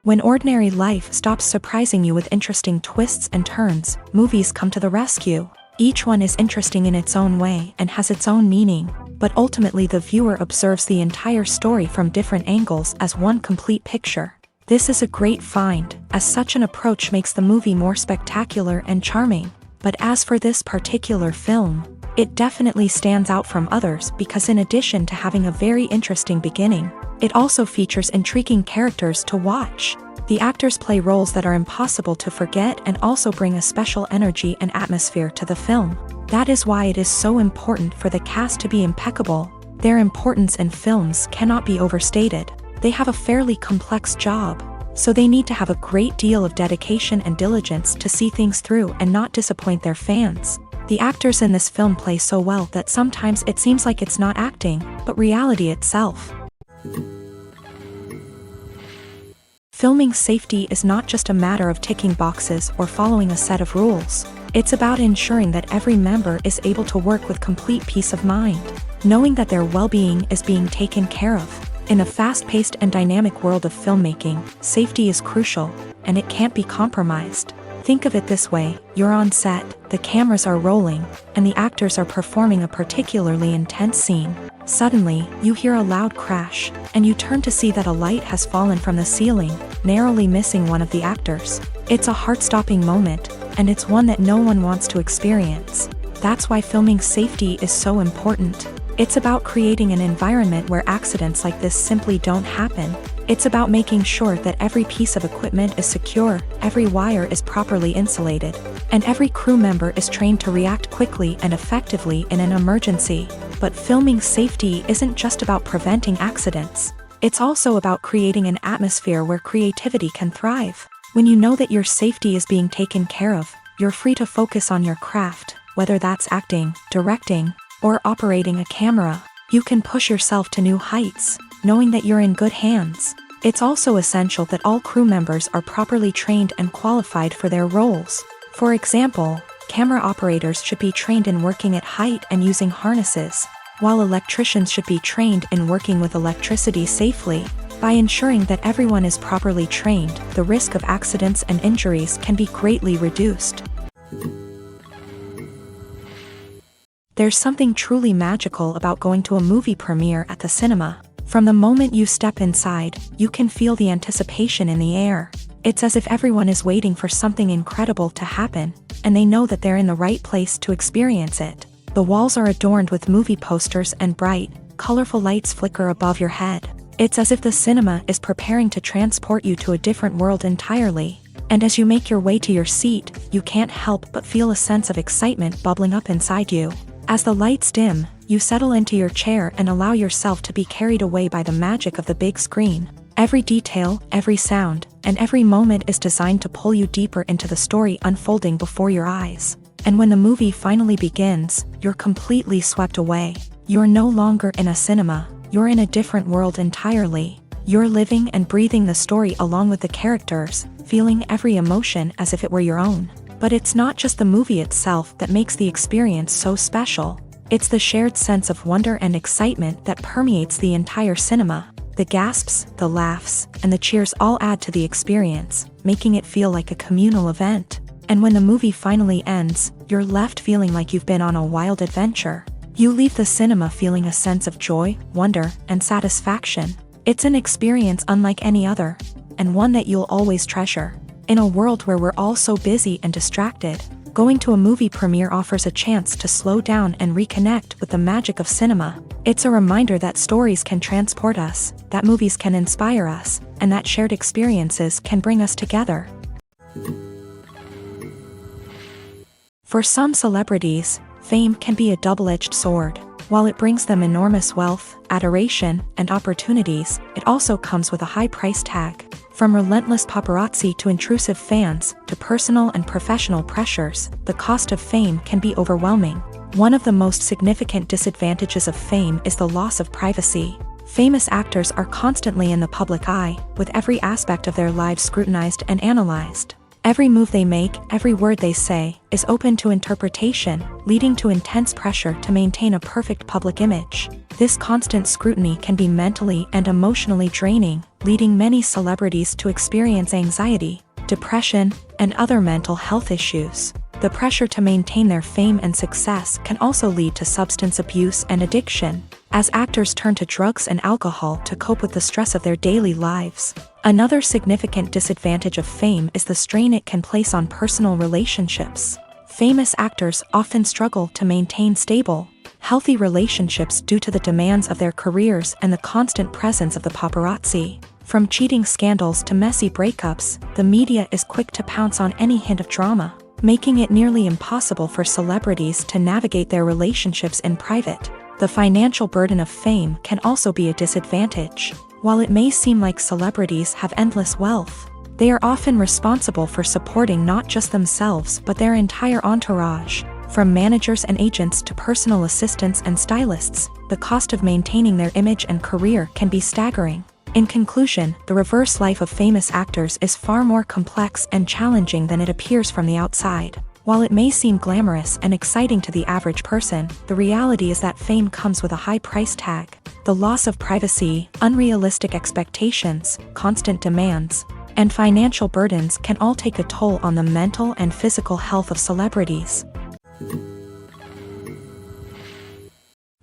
When ordinary life stops surprising you with interesting twists and turns, movies come to the rescue. Each one is interesting in its own way and has its own meaning, but ultimately the viewer observes the entire story from different angles as one complete picture. This is a great find, as such an approach makes the movie more spectacular and charming. But as for this particular film, it definitely stands out from others because in addition to having a very interesting beginning, it also features intriguing characters to watch. The actors play roles that are impossible to forget and also bring a special energy and atmosphere to the film. That is why it is so important for the cast to be impeccable. Their importance in films cannot be overstated. They have a fairly complex job, so they need to have a great deal of dedication and diligence to see things through and not disappoint their fans. The actors in this film play so well that sometimes it seems like it's not acting, but reality itself. Filming safety is not just a matter of ticking boxes or following a set of rules. It's about ensuring that every member is able to work with complete peace of mind, knowing that their well-being is being taken care of. In a fast-paced and dynamic world of filmmaking, safety is crucial, and it can't be compromised. Think of it this way: you're on set, the cameras are rolling, and the actors are performing a particularly intense scene. Suddenly, you hear a loud crash, and you turn to see that a light has fallen from the ceiling, narrowly missing one of the actors. It's a heart-stopping moment, and it's one that no one wants to experience. That's why filming safety is so important. It's about creating an environment where accidents like this simply don't happen. It's about making sure that every piece of equipment is secure, every wire is properly insulated, and every crew member is trained to react quickly and effectively in an emergency. But filming safety isn't just about preventing accidents. It's also about creating an atmosphere where creativity can thrive. When you know that your safety is being taken care of, you're free to focus on your craft, whether that's acting, directing, or operating a camera. You can push yourself to new heights, knowing that you're in good hands. It's also essential that all crew members are properly trained and qualified for their roles. For example, camera operators should be trained in working at height and using harnesses, while electricians should be trained in working with electricity safely. By ensuring that everyone is properly trained, the risk of accidents and injuries can be greatly reduced. There's something truly magical about going to a movie premiere at the cinema. From the moment you step inside, you can feel the anticipation in the air. It's as if everyone is waiting for something incredible to happen, and they know that they're in the right place to experience it. The walls are adorned with movie posters and bright, colorful lights flicker above your head. It's as if the cinema is preparing to transport you to a different world entirely. And as you make your way to your seat, you can't help but feel a sense of excitement bubbling up inside you. As the lights dim, you settle into your chair and allow yourself to be carried away by the magic of the big screen. Every detail, every sound, and every moment is designed to pull you deeper into the story unfolding before your eyes. And when the movie finally begins, you're completely swept away. You're no longer in a cinema, you're in a different world entirely. You're living and breathing the story along with the characters, feeling every emotion as if it were your own. But it's not just the movie itself that makes the experience so special. It's the shared sense of wonder and excitement that permeates the entire cinema. The gasps, the laughs, and the cheers all add to the experience, making it feel like a communal event. And when the movie finally ends, you're left feeling like you've been on a wild adventure. You leave the cinema feeling a sense of joy, wonder, and satisfaction. It's an experience unlike any other, and one that you'll always treasure. In a world where we're all so busy and distracted, going to a movie premiere offers a chance to slow down and reconnect with the magic of cinema. It's a reminder that stories can transport us, that movies can inspire us, and that shared experiences can bring us together. For some celebrities, fame can be a double-edged sword. While it brings them enormous wealth, adoration, and opportunities, it also comes with a high price tag. From relentless paparazzi to intrusive fans, to personal and professional pressures, the cost of fame can be overwhelming. One of the most significant disadvantages of fame is the loss of privacy. Famous actors are constantly in the public eye, with every aspect of their lives scrutinized and analyzed. Every move they make, every word they say, is open to interpretation, leading to intense pressure to maintain a perfect public image. This constant scrutiny can be mentally and emotionally draining, leading many celebrities to experience anxiety, depression, and other mental health issues. The pressure to maintain their fame and success can also lead to substance abuse and addiction, as actors turn to drugs and alcohol to cope with the stress of their daily lives. Another significant disadvantage of fame is the strain it can place on personal relationships. Famous actors often struggle to maintain stable, healthy relationships due to the demands of their careers and the constant presence of the paparazzi. From cheating scandals to messy breakups, the media is quick to pounce on any hint of drama, making it nearly impossible for celebrities to navigate their relationships in private. The financial burden of fame can also be a disadvantage. While it may seem like celebrities have endless wealth, they are often responsible for supporting not just themselves but their entire entourage. From managers and agents to personal assistants and stylists, the cost of maintaining their image and career can be staggering. In conclusion, the reverse life of famous actors is far more complex and challenging than it appears from the outside. While it may seem glamorous and exciting to the average person, the reality is that fame comes with a high price tag. The loss of privacy, unrealistic expectations, constant demands, and financial burdens can all take a toll on the mental and physical health of celebrities.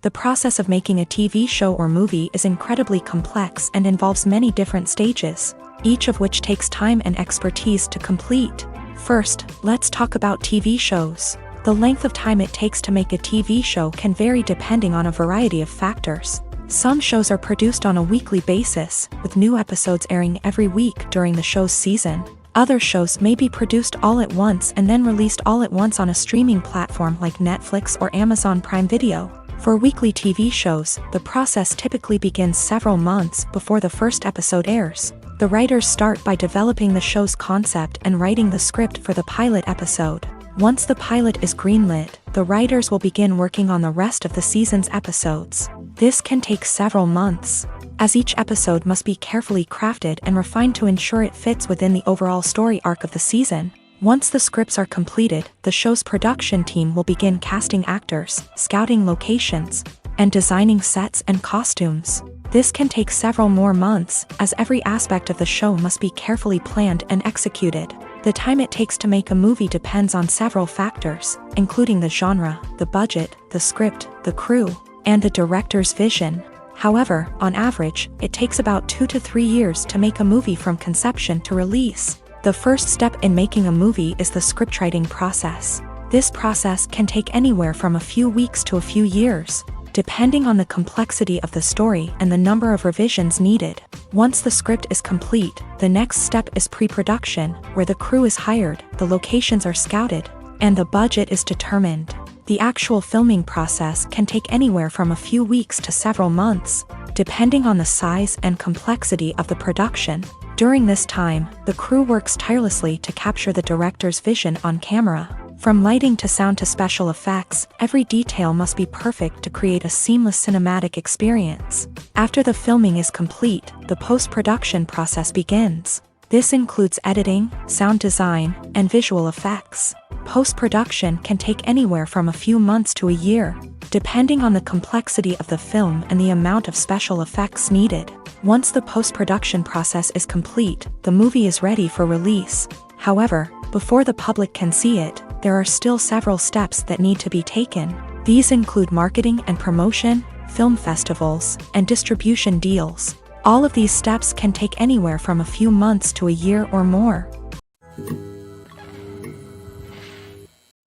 The process of making a TV show or movie is incredibly complex and involves many different stages, each of which takes time and expertise to complete. First, let's talk about TV shows. The length of time it takes to make a TV show can vary depending on a variety of factors. Some shows are produced on a weekly basis, with new episodes airing every week during the show's season. Other shows may be produced all at once and then released all at once on a streaming platform like Netflix or Amazon Prime Video. For weekly TV shows, the process typically begins several months before the first episode airs. The writers start by developing the show's concept and writing the script for the pilot episode. Once the pilot is greenlit, the writers will begin working on the rest of the season's episodes. This can take several months, as each episode must be carefully crafted and refined to ensure it fits within the overall story arc of the season. Once the scripts are completed, the show's production team will begin casting actors, scouting locations, and designing sets and costumes. This can take several more months, as every aspect of the show must be carefully planned and executed. The time it takes to make a movie depends on several factors, including the genre, the budget, the script, the crew, and the director's vision. However, on average, it takes about 2 to 3 years to make a movie from conception to release. The first step in making a movie is the scriptwriting process. This process can take anywhere from a few weeks to a few years, depending on the complexity of the story and the number of revisions needed. Once the script is complete, the next step is pre-production, where the crew is hired, the locations are scouted, and the budget is determined. The actual filming process can take anywhere from a few weeks to several months, depending on the size and complexity of the production. During this time, the crew works tirelessly to capture the director's vision on camera. From lighting to sound to special effects, every detail must be perfect to create a seamless cinematic experience. After the filming is complete, the post-production process begins. This includes editing, sound design, and visual effects. Post-production can take anywhere from a few months to a year, depending on the complexity of the film and the amount of special effects needed. Once the post-production process is complete, the movie is ready for release. However, before the public can see it, there are still several steps that need to be taken. These include marketing and promotion, film festivals, and distribution deals. All of these steps can take anywhere from a few months to a year or more.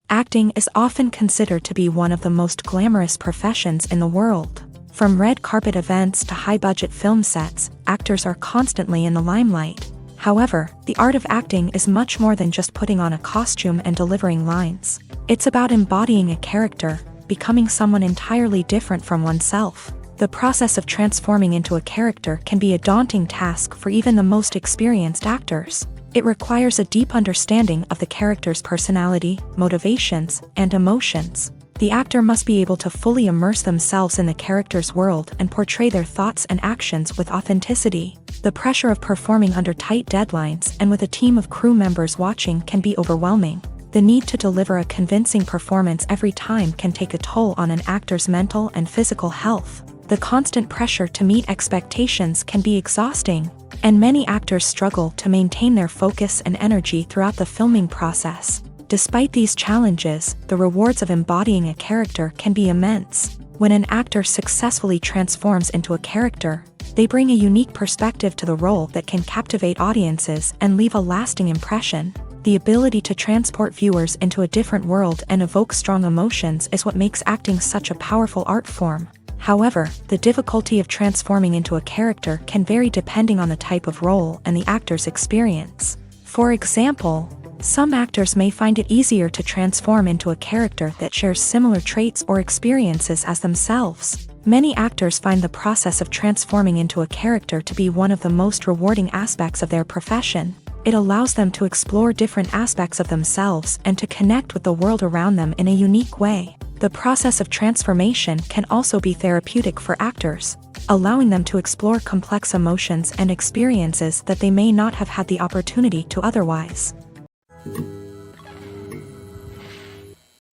Acting is often considered to be one of the most glamorous professions in the world. From red carpet events to high-budget film sets, actors are constantly in the limelight. However, the art of acting is much more than just putting on a costume and delivering lines. It's about embodying a character, becoming someone entirely different from oneself. The process of transforming into a character can be a daunting task for even the most experienced actors. It requires a deep understanding of the character's personality, motivations, and emotions. The actor must be able to fully immerse themselves in the character's world and portray their thoughts and actions with authenticity. The pressure of performing under tight deadlines and with a team of crew members watching can be overwhelming. The need to deliver a convincing performance every time can take a toll on an actor's mental and physical health. The constant pressure to meet expectations can be exhausting, and many actors struggle to maintain their focus and energy throughout the filming process. Despite these challenges, the rewards of embodying a character can be immense. When an actor successfully transforms into a character, they bring a unique perspective to the role that can captivate audiences and leave a lasting impression. The ability to transport viewers into a different world and evoke strong emotions is what makes acting such a powerful art form. However, the difficulty of transforming into a character can vary depending on the type of role and the actor's experience. For example, some actors may find it easier to transform into a character that shares similar traits or experiences as themselves. Many actors find the process of transforming into a character to be one of the most rewarding aspects of their profession. It allows them to explore different aspects of themselves and to connect with the world around them in a unique way. The process of transformation can also be therapeutic for actors, allowing them to explore complex emotions and experiences that they may not have had the opportunity to otherwise.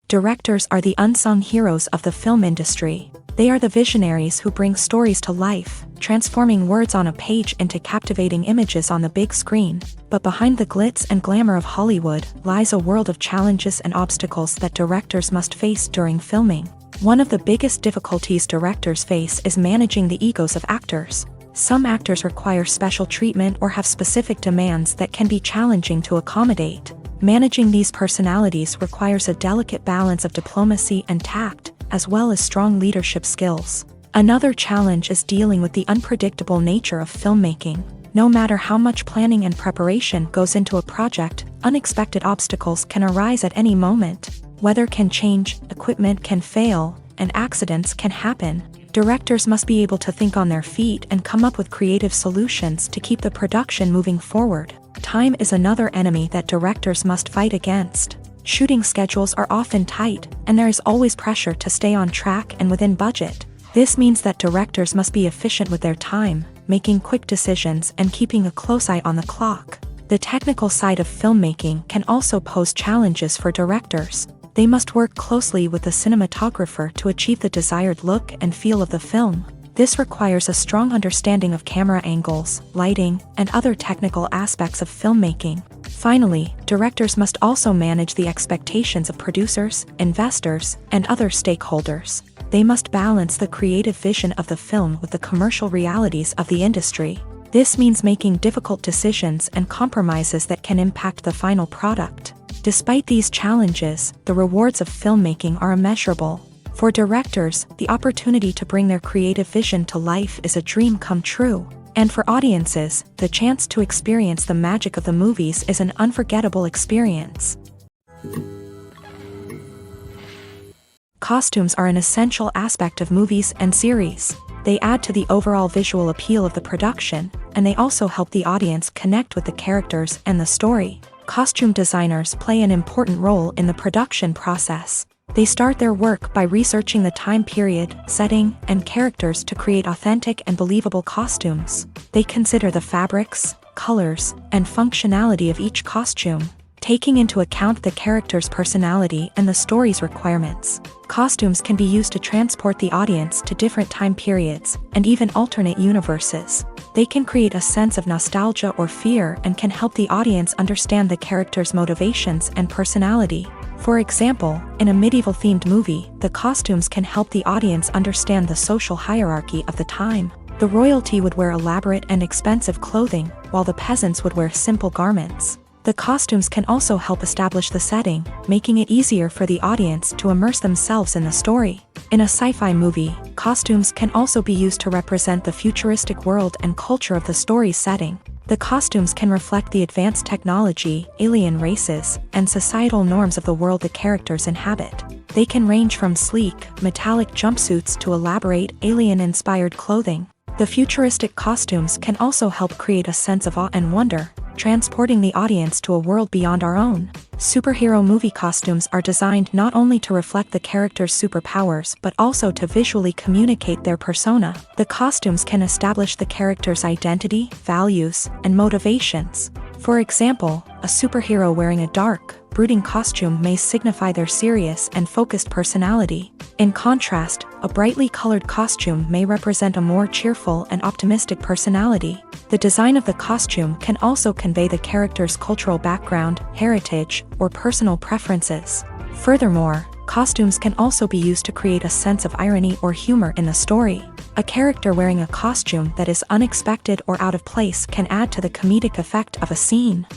Directors are the unsung heroes of the film industry. They are the visionaries who bring stories to life, transforming words on a page into captivating images on the big screen. But behind the glitz and glamour of Hollywood lies a world of challenges and obstacles that directors must face during filming. One of the biggest difficulties directors face is managing the egos of actors. Some actors require special treatment or have specific demands that can be challenging to accommodate. Managing these personalities requires a delicate balance of diplomacy and tact, as well as strong leadership skills. Another challenge is dealing with the unpredictable nature of filmmaking. No matter how much planning and preparation goes into a project, unexpected obstacles can arise at any moment. Weather can change, equipment can fail, and accidents can happen. Directors must be able to think on their feet and come up with creative solutions to keep the production moving forward. Time is another enemy that directors must fight against. Shooting schedules are often tight, and there is always pressure to stay on track and within budget. This means that directors must be efficient with their time, making quick decisions and keeping a close eye on the clock. The technical side of filmmaking can also pose challenges for directors. They must work closely with the cinematographer to achieve the desired look and feel of the film. This requires a strong understanding of camera angles, lighting, and other technical aspects of filmmaking. Finally, directors must also manage the expectations of producers, investors, and other stakeholders. They must balance the creative vision of the film with the commercial realities of the industry. This means making difficult decisions and compromises that can impact the final product. Despite these challenges, the rewards of filmmaking are immeasurable. For directors, the opportunity to bring their creative vision to life is a dream come true. And for audiences, the chance to experience the magic of the movies is an unforgettable experience. Costumes are an essential aspect of movies and series. They add to the overall visual appeal of the production, and they also help the audience connect with the characters and the story. Costume designers play an important role in the production process. They start their work by researching the time period, setting, and characters to create authentic and believable costumes. They consider the fabrics, colors, and functionality of each costume, taking into account the character's personality and the story's requirements. Costumes can be used to transport the audience to different time periods and even alternate universes. They can create a sense of nostalgia or fear and can help the audience understand the character's motivations and personality. For example, in a medieval-themed movie, the costumes can help the audience understand the social hierarchy of the time. The royalty would wear elaborate and expensive clothing, while the peasants would wear simple garments. The costumes can also help establish the setting, making it easier for the audience to immerse themselves in the story. In a sci-fi movie, costumes can also be used to represent the futuristic world and culture of the story's setting. The costumes can reflect the advanced technology, alien races, and societal norms of the world the characters inhabit. They can range from sleek, metallic jumpsuits to elaborate, alien-inspired clothing. The futuristic costumes can also help create a sense of awe and wonder. transporting the audience to a world beyond our own. Superhero movie costumes are designed not only to reflect the character's superpowers but also to visually communicate their persona. The costumes can establish the character's identity, values, and motivations. For example, a superhero wearing a dark, brooding costume may signify their serious and focused personality. In contrast, a brightly colored costume may represent a more cheerful and optimistic personality. The design of the costume can also convey the character's cultural background, heritage, or personal preferences. Furthermore, costumes can also be used to create a sense of irony or humor in the story. A character wearing a costume that is unexpected or out of place can add to the comedic effect of a scene.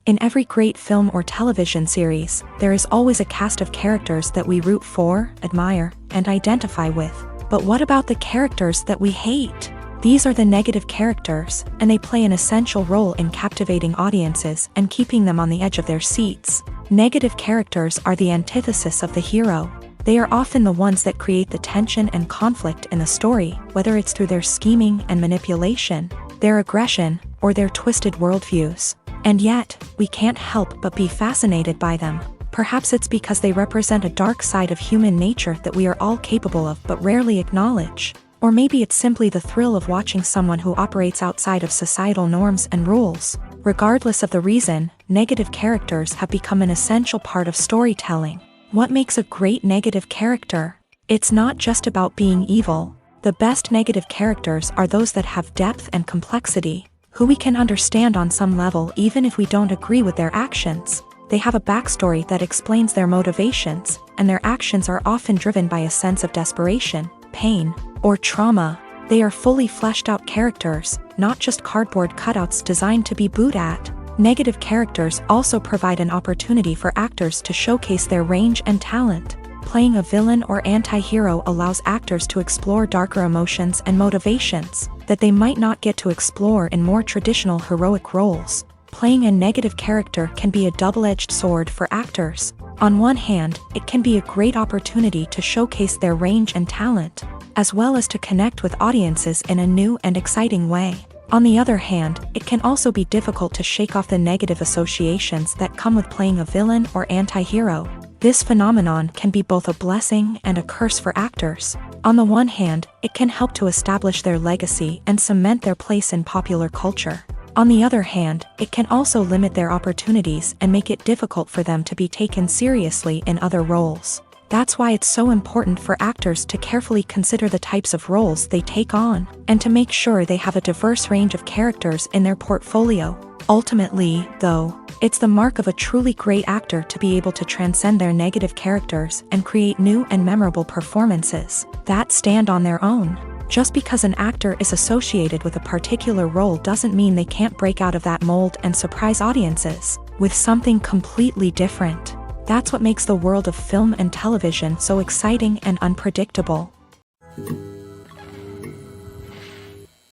In every great film or television series, there is always a cast of characters that we root for, admire, and identify with. But what about the characters that we hate? These are the negative characters, and they play an essential role in captivating audiences and keeping them on the edge of their seats. Negative characters are the antithesis of the hero. They are often the ones that create the tension and conflict in the story, whether it's through their scheming and manipulation, their aggression, or their twisted worldviews. And yet, we can't help but be fascinated by them. Perhaps it's because they represent a dark side of human nature that we are all capable of but rarely acknowledge. Or maybe it's simply the thrill of watching someone who operates outside of societal norms and rules. Regardless of the reason, negative characters have become an essential part of storytelling. What makes a great negative character? It's not just about being evil. The best negative characters are those that have depth and complexity, who we can understand on some level even if we don't agree with their actions. They have a backstory that explains their motivations, and their actions are often driven by a sense of desperation, pain, or trauma. They are fully fleshed out characters, not just cardboard cutouts designed to be booed at. Negative characters also provide an opportunity for actors to showcase their range and talent. Playing a villain or anti-hero allows actors to explore darker emotions and motivations that they might not get to explore in more traditional heroic roles. Playing a negative character can be a double-edged sword for actors. On one hand, it can be a great opportunity to showcase their range and talent, as well as to connect with audiences in a new and exciting way. On the other hand, it can also be difficult to shake off the negative associations that come with playing a villain or anti-hero. This phenomenon can be both a blessing and a curse for actors. On the one hand, it can help to establish their legacy and cement their place in popular culture. On the other hand, it can also limit their opportunities and make it difficult for them to be taken seriously in other roles. That's why it's so important for actors to carefully consider the types of roles they take on, and to make sure they have a diverse range of characters in their portfolio. Ultimately, though, it's the mark of a truly great actor to be able to transcend their negative characters and create new and memorable performances that stand on their own. Just because an actor is associated with a particular role doesn't mean they can't break out of that mold and surprise audiences with something completely different. That's what makes the world of film and television so exciting and unpredictable.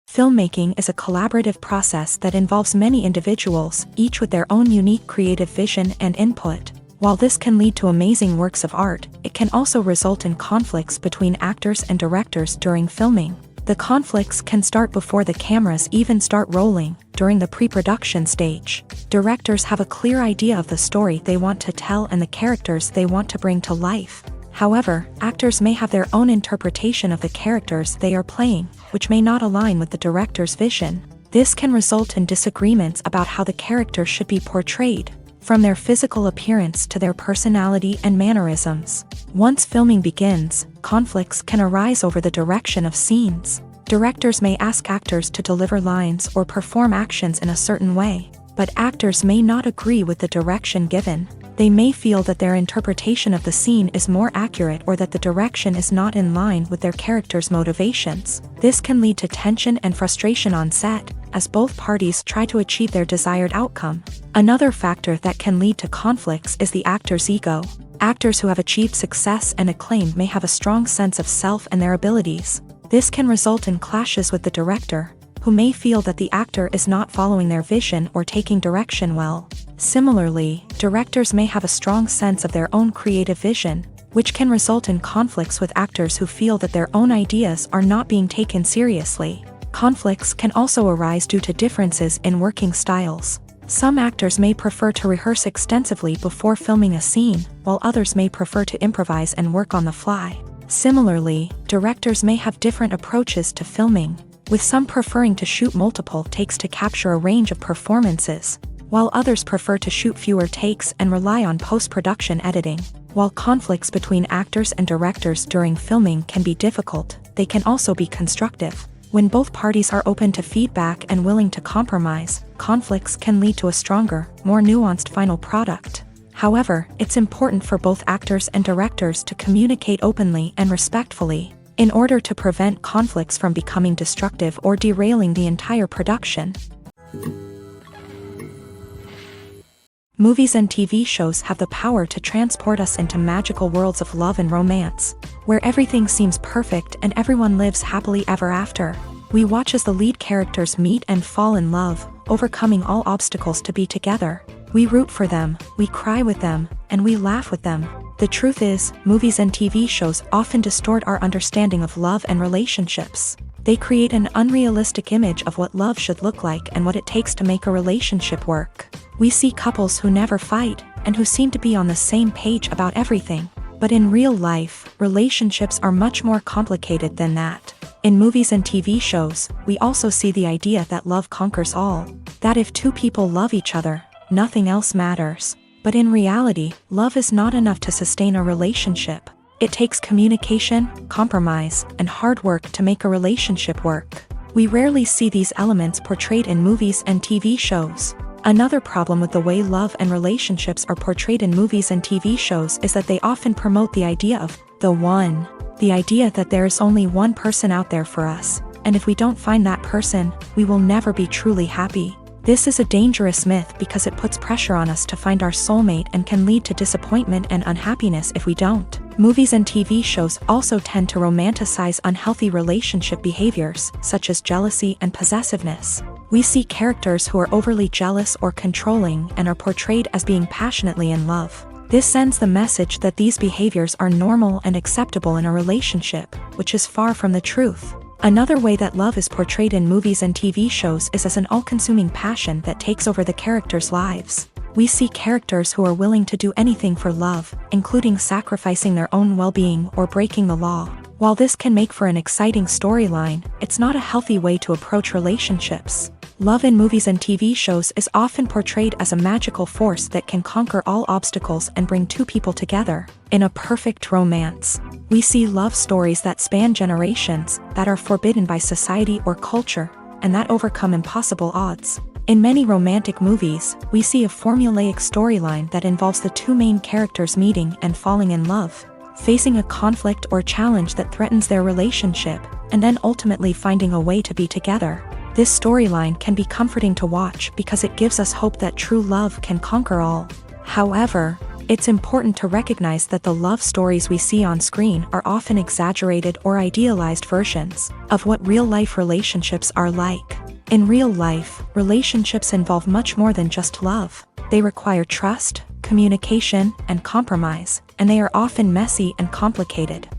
Filmmaking is a collaborative process that involves many individuals, each with their own unique creative vision and input. While this can lead to amazing works of art, it can also result in conflicts between actors and directors during filming. The conflicts can start before the cameras even start rolling, during the pre-production stage. Directors have a clear idea of the story they want to tell and the characters they want to bring to life. However, actors may have their own interpretation of the characters they are playing, which may not align with the director's vision. This can result in disagreements about how the character should be portrayed, from their physical appearance to their personality and mannerisms. Once filming begins, conflicts can arise over the direction of scenes. Directors may ask actors to deliver lines or perform actions in a certain way, but actors may not agree with the direction given. They may feel that their interpretation of the scene is more accurate or that the direction is not in line with their character's motivations. This can lead to tension and frustration on set, as both parties try to achieve their desired outcome. Another factor that can lead to conflicts is the actor's ego. Actors who have achieved success and acclaim may have a strong sense of self and their abilities. This can result in clashes with the director, who may feel that the actor is not following their vision or taking direction well. Similarly, directors may have a strong sense of their own creative vision, which can result in conflicts with actors who feel that their own ideas are not being taken seriously. Conflicts can also arise due to differences in working styles. Some actors may prefer to rehearse extensively before filming a scene, while others may prefer to improvise and work on the fly. Similarly, directors may have different approaches to filming, with some preferring to shoot multiple takes to capture a range of performances, while others prefer to shoot fewer takes and rely on post-production editing. While conflicts between actors and directors during filming can be difficult, they can also be constructive. When both parties are open to feedback and willing to compromise, conflicts can lead to a stronger, more nuanced final product. However, it's important for both actors and directors to communicate openly and respectfully, in order to prevent conflicts from becoming destructive or derailing the entire production. Movies and TV shows have the power to transport us into magical worlds of love and romance, where everything seems perfect and everyone lives happily ever after. We watch as the lead characters meet and fall in love, overcoming all obstacles to be together. We root for them, we cry with them, and we laugh with them. The truth is, movies and TV shows often distort our understanding of love and relationships. They create an unrealistic image of what love should look like and what it takes to make a relationship work. We see couples who never fight, and who seem to be on the same page about everything. But in real life, relationships are much more complicated than that. In movies and TV shows, we also see the idea that love conquers all. That if two people love each other, nothing else matters. But in reality, love is not enough to sustain a relationship. It takes communication, compromise, and hard work to make a relationship work. We rarely see these elements portrayed in movies and TV shows. Another problem with the way love and relationships are portrayed in movies and TV shows is that they often promote the idea of the one. The idea that there is only one person out there for us, and if we don't find that person, we will never be truly happy. This is a dangerous myth because it puts pressure on us to find our soulmate and can lead to disappointment and unhappiness if we don't. Movies and TV shows also tend to romanticize unhealthy relationship behaviors, such as jealousy and possessiveness. We see characters who are overly jealous or controlling and are portrayed as being passionately in love. This sends the message that these behaviors are normal and acceptable in a relationship, which is far from the truth. Another way that love is portrayed in movies and TV shows is as an all-consuming passion that takes over the characters' lives. We see characters who are willing to do anything for love, including sacrificing their own well-being or breaking the law. While this can make for an exciting storyline, it's not a healthy way to approach relationships. Love in movies and TV shows is often portrayed as a magical force that can conquer all obstacles and bring two people together. In a perfect romance, we see love stories that span generations, that are forbidden by society or culture, and that overcome impossible odds. In many romantic movies, we see a formulaic storyline that involves the two main characters meeting and falling in love, facing a conflict or challenge that threatens their relationship, and then ultimately finding a way to be together. This storyline can be comforting to watch because it gives us hope that true love can conquer all. However, it's important to recognize that the love stories we see on screen are often exaggerated or idealized versions of what real-life relationships are like. In real life, relationships involve much more than just love. They require trust, communication, and compromise, and they are often messy and complicated.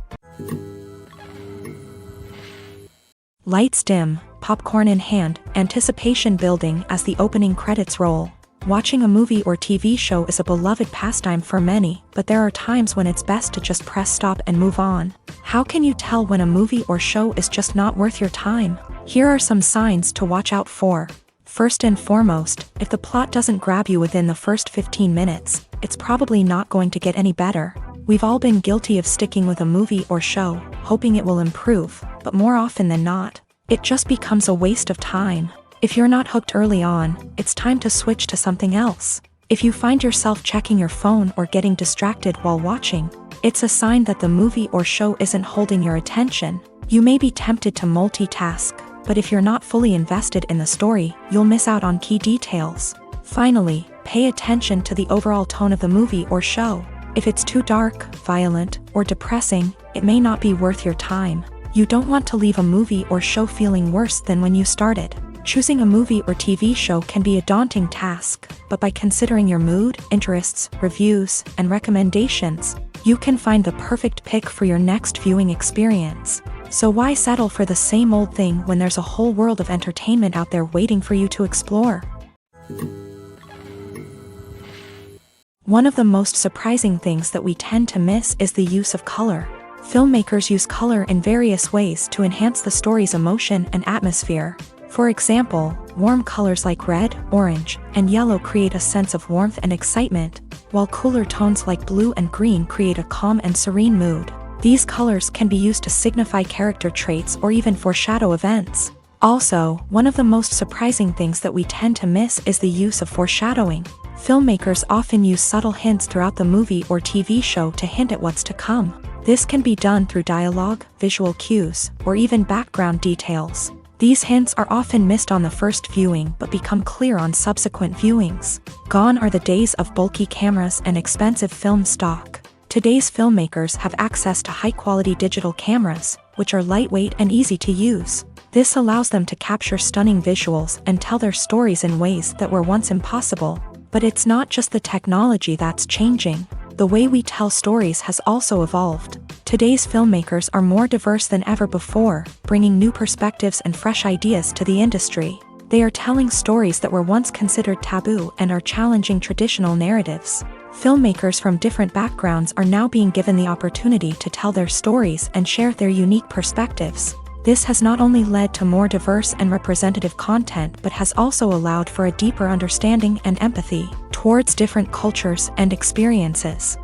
Lights dim, popcorn in hand, anticipation building as the opening credits roll. Watching a movie or TV show is a beloved pastime for many, but there are times when it's best to just press stop and move on. How can you tell when a movie or show is just not worth your time? Here are some signs to watch out for. First and foremost, if the plot doesn't grab you within the first 15 minutes, it's probably not going to get any better. We've all been guilty of sticking with a movie or show, hoping it will improve, but more often than not, it just becomes a waste of time. If you're not hooked early on, it's time to switch to something else. If you find yourself checking your phone or getting distracted while watching, it's a sign that the movie or show isn't holding your attention. You may be tempted to multitask, but if you're not fully invested in the story, you'll miss out on key details. Finally, pay attention to the overall tone of the movie or show. If it's too dark, violent, or depressing, it may not be worth your time. You don't want to leave a movie or show feeling worse than when you started. Choosing a movie or TV show can be a daunting task, but by considering your mood, interests, reviews, and recommendations, you can find the perfect pick for your next viewing experience. So why settle for the same old thing when there's a whole world of entertainment out there waiting for you to explore? One of the most surprising things that we tend to miss is the use of color. Filmmakers use color in various ways to enhance the story's emotion and atmosphere. For example, warm colors like red, orange, and yellow create a sense of warmth and excitement, while cooler tones like blue and green create a calm and serene mood. These colors can be used to signify character traits or even foreshadow events. Also, one of the most surprising things that we tend to miss is the use of foreshadowing. Filmmakers often use subtle hints throughout the movie or TV show to hint at what's to come. This can be done through dialogue, visual cues, or even background details. These hints are often missed on the first viewing but become clear on subsequent viewings. Gone are the days of bulky cameras and expensive film stock. Today's filmmakers have access to high-quality digital cameras, which are lightweight and easy to use. This allows them to capture stunning visuals and tell their stories in ways that were once impossible. But it's not just the technology that's changing. The way we tell stories has also evolved. Today's filmmakers are more diverse than ever before, bringing new perspectives and fresh ideas to the industry. They are telling stories that were once considered taboo and are challenging traditional narratives. Filmmakers from different backgrounds are now being given the opportunity to tell their stories and share their unique perspectives. This has not only led to more diverse and representative content but has also allowed for a deeper understanding and empathy towards different cultures and experiences.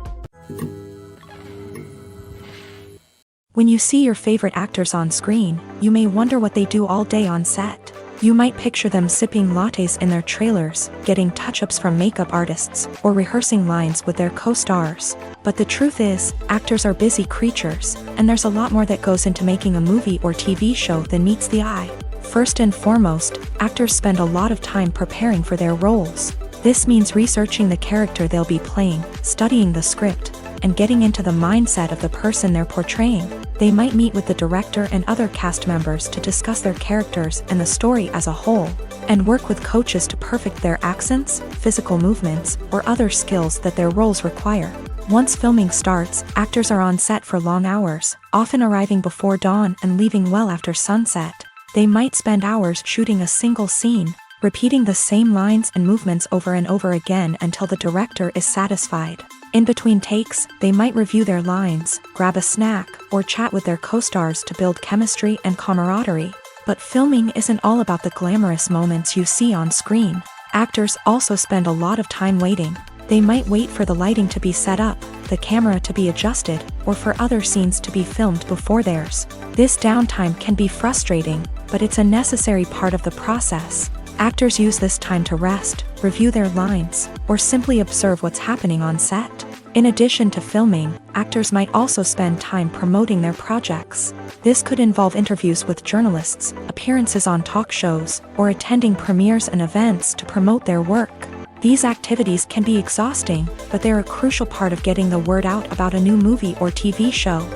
When you see your favorite actors on screen, you may wonder what they do all day on set. You might picture them sipping lattes in their trailers, getting touch-ups from makeup artists, or rehearsing lines with their co-stars. But the truth is, actors are busy creatures, and there's a lot more that goes into making a movie or TV show than meets the eye. First and foremost, actors spend a lot of time preparing for their roles. This means researching the character they'll be playing, studying the script, and getting into the mindset of the person they're portraying. They might meet with the director and other cast members to discuss their characters and the story as a whole, and work with coaches to perfect their accents, physical movements, or other skills that their roles require. Once filming starts, actors are on set for long hours, often arriving before dawn and leaving well after sunset. They might spend hours shooting a single scene, repeating the same lines and movements over and over again until the director is satisfied. In between takes, they might review their lines, grab a snack, or chat with their co-stars to build chemistry and camaraderie. But filming isn't all about the glamorous moments you see on screen. Actors also spend a lot of time waiting. They might wait for the lighting to be set up, the camera to be adjusted, or for other scenes to be filmed before theirs. This downtime can be frustrating, but it's a necessary part of the process. Actors use this time to rest, review their lines, or simply observe what's happening on set. In addition to filming, actors might also spend time promoting their projects. This could involve interviews with journalists, appearances on talk shows, or attending premieres and events to promote their work. These activities can be exhausting, but they're a crucial part of getting the word out about a new movie or TV show.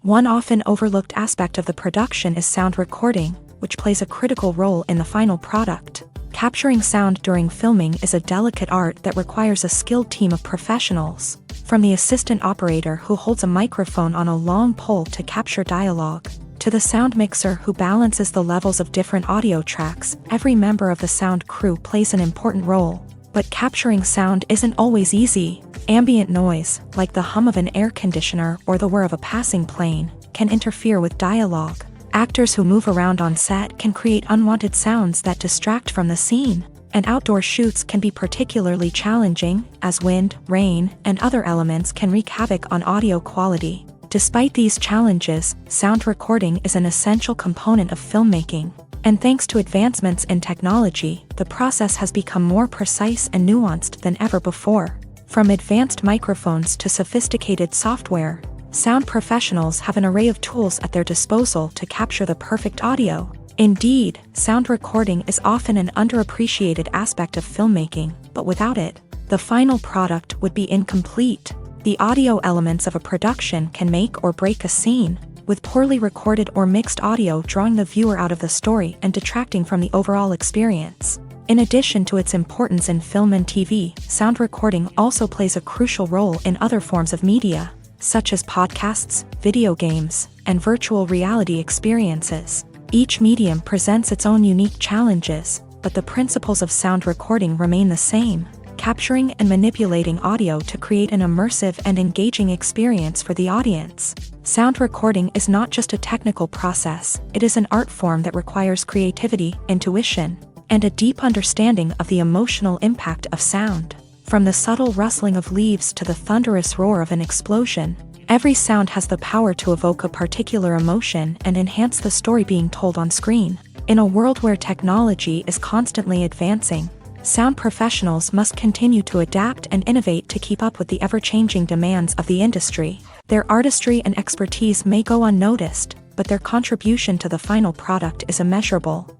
One often overlooked aspect of the production is sound recording, which plays a critical role in the final product. Capturing sound during filming is a delicate art that requires a skilled team of professionals. From the assistant operator who holds a microphone on a long pole to capture dialogue, to the sound mixer who balances the levels of different audio tracks, every member of the sound crew plays an important role. But capturing sound isn't always easy. Ambient noise, like the hum of an air conditioner or the whir of a passing plane, can interfere with dialogue. Actors who move around on set can create unwanted sounds that distract from the scene. And outdoor shoots can be particularly challenging, as wind, rain, and other elements can wreak havoc on audio quality. Despite these challenges, sound recording is an essential component of filmmaking. And thanks to advancements in technology, the process has become more precise and nuanced than ever before. From advanced microphones to sophisticated software, sound professionals have an array of tools at their disposal to capture the perfect audio. Indeed, sound recording is often an underappreciated aspect of filmmaking, but without it, the final product would be incomplete. The audio elements of a production can make or break a scene, with poorly recorded or mixed audio drawing the viewer out of the story and detracting from the overall experience. In addition to its importance in film and TV, sound recording also plays a crucial role in other forms of media. such as podcasts, video games, and virtual reality experiences. Each medium presents its own unique challenges, but the principles of sound recording remain the same, capturing and manipulating audio to create an immersive and engaging experience for the audience. Sound recording is not just a technical process, it is an art form that requires creativity, intuition, and a deep understanding of the emotional impact of sound. From the subtle rustling of leaves to the thunderous roar of an explosion, every sound has the power to evoke a particular emotion and enhance the story being told on screen. In a world where technology is constantly advancing, sound professionals must continue to adapt and innovate to keep up with the ever-changing demands of the industry. Their artistry and expertise may go unnoticed, but their contribution to the final product is immeasurable.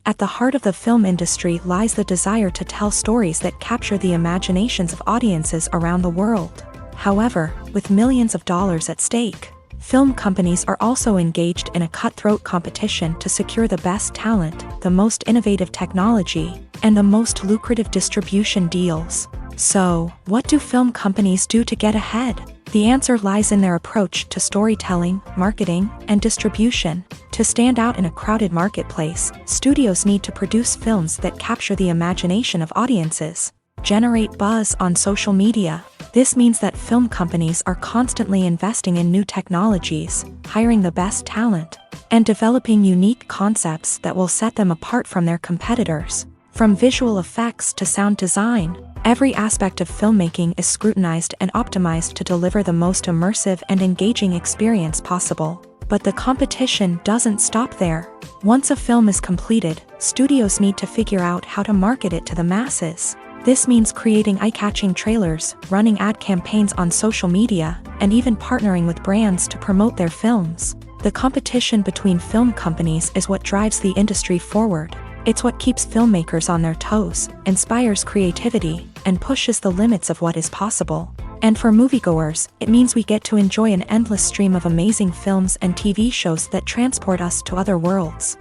At the heart of the film industry lies the desire to tell stories that capture the imaginations of audiences around the world. However, with millions of dollars at stake, film companies are also engaged in a cutthroat competition to secure the best talent, the most innovative technology, and the most lucrative distribution deals. So, what do film companies do to get ahead? The answer lies in their approach to storytelling, marketing, and distribution. To stand out in a crowded marketplace, studios need to produce films that capture the imagination of audiences, generate buzz on social media. This means that film companies are constantly investing in new technologies, hiring the best talent, and developing unique concepts that will set them apart from their competitors. From visual effects to sound design, every aspect of filmmaking is scrutinized and optimized to deliver the most immersive and engaging experience possible. But the competition doesn't stop there. Once a film is completed, studios need to figure out how to market it to the masses. This means creating eye-catching trailers, running ad campaigns on social media, and even partnering with brands to promote their films. The competition between film companies is what drives the industry forward. It's what keeps filmmakers on their toes, inspires creativity, and pushes the limits of what is possible. And for moviegoers, it means we get to enjoy an endless stream of amazing films and TV shows that transport us to other worlds.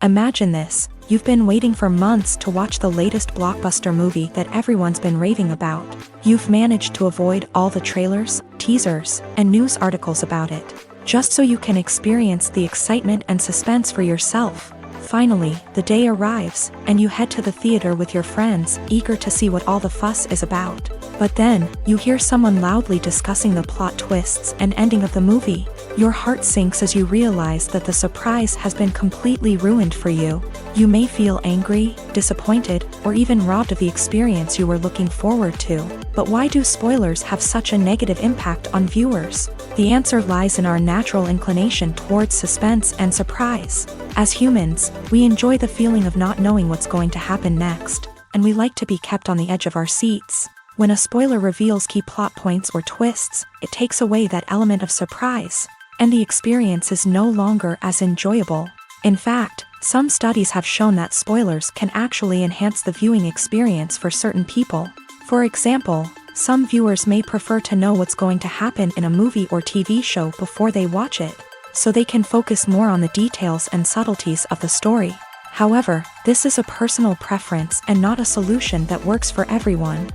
Imagine this. You've been waiting for months to watch the latest blockbuster movie that everyone's been raving about. You've managed to avoid all the trailers, teasers, and news articles about it, just so you can experience the excitement and suspense for yourself. Finally, the day arrives, and you head to the theater with your friends, eager to see what all the fuss is about. But then, you hear someone loudly discussing the plot twists and ending of the movie. Your heart sinks as you realize that the surprise has been completely ruined for you. You may feel angry, disappointed, or even robbed of the experience you were looking forward to. But why do spoilers have such a negative impact on viewers? The answer lies in our natural inclination towards suspense and surprise. As humans, we enjoy the feeling of not knowing what's going to happen next, and we like to be kept on the edge of our seats. When a spoiler reveals key plot points or twists, it takes away that element of surprise, and the experience is no longer as enjoyable. In fact, some studies have shown that spoilers can actually enhance the viewing experience for certain people. For example, some viewers may prefer to know what's going to happen in a movie or TV show before they watch it, so they can focus more on the details and subtleties of the story. However, this is a personal preference and not a solution that works for everyone.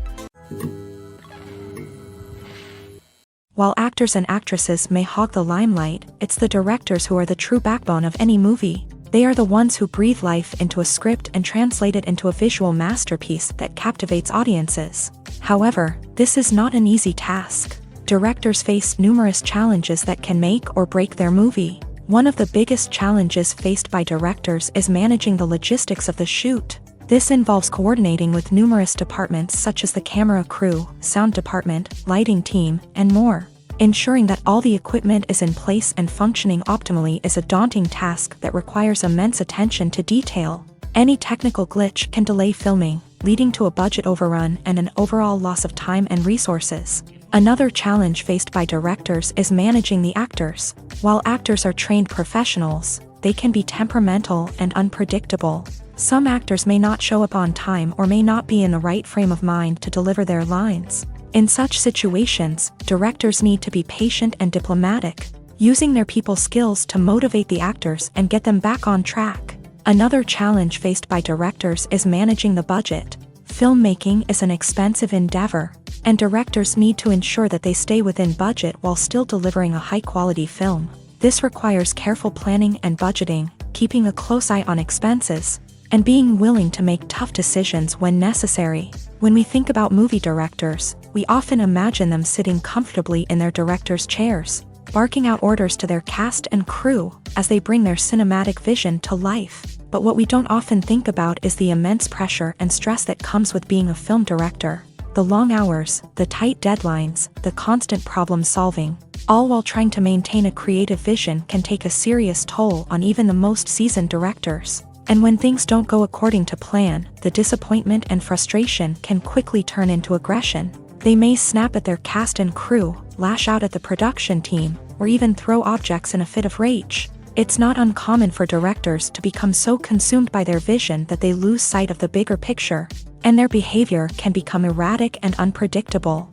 While actors and actresses may hog the limelight, it's the directors who are the true backbone of any movie. They are the ones who breathe life into a script and translate it into a visual masterpiece that captivates audiences. However, this is not an easy task. Directors face numerous challenges that can make or break their movie. One of the biggest challenges faced by directors is managing the logistics of the shoot. This involves coordinating with numerous departments such as the camera crew, sound department, lighting team, and more. Ensuring that all the equipment is in place and functioning optimally is a daunting task that requires immense attention to detail. Any technical glitch can delay filming, leading to a budget overrun and an overall loss of time and resources. Another challenge faced by directors is managing the actors. While actors are trained professionals, they can be temperamental and unpredictable. Some actors may not show up on time or may not be in the right frame of mind to deliver their lines. In such situations, directors need to be patient and diplomatic, using their people skills to motivate the actors and get them back on track. Another challenge faced by directors is managing the budget. Filmmaking is an expensive endeavor, and directors need to ensure that they stay within budget while still delivering a high-quality film. This requires careful planning and budgeting, keeping a close eye on expenses, and being willing to make tough decisions when necessary. When we think about movie directors, we often imagine them sitting comfortably in their director's chairs, barking out orders to their cast and crew as they bring their cinematic vision to life. But what we don't often think about is the immense pressure and stress that comes with being a film director. The long hours, the tight deadlines, the constant problem solving, all while trying to maintain a creative vision can take a serious toll on even the most seasoned directors. And when things don't go according to plan, the disappointment and frustration can quickly turn into aggression. They may snap at their cast and crew, lash out at the production team, or even throw objects in a fit of rage. It's not uncommon for directors to become so consumed by their vision that they lose sight of the bigger picture, and their behavior can become erratic and unpredictable.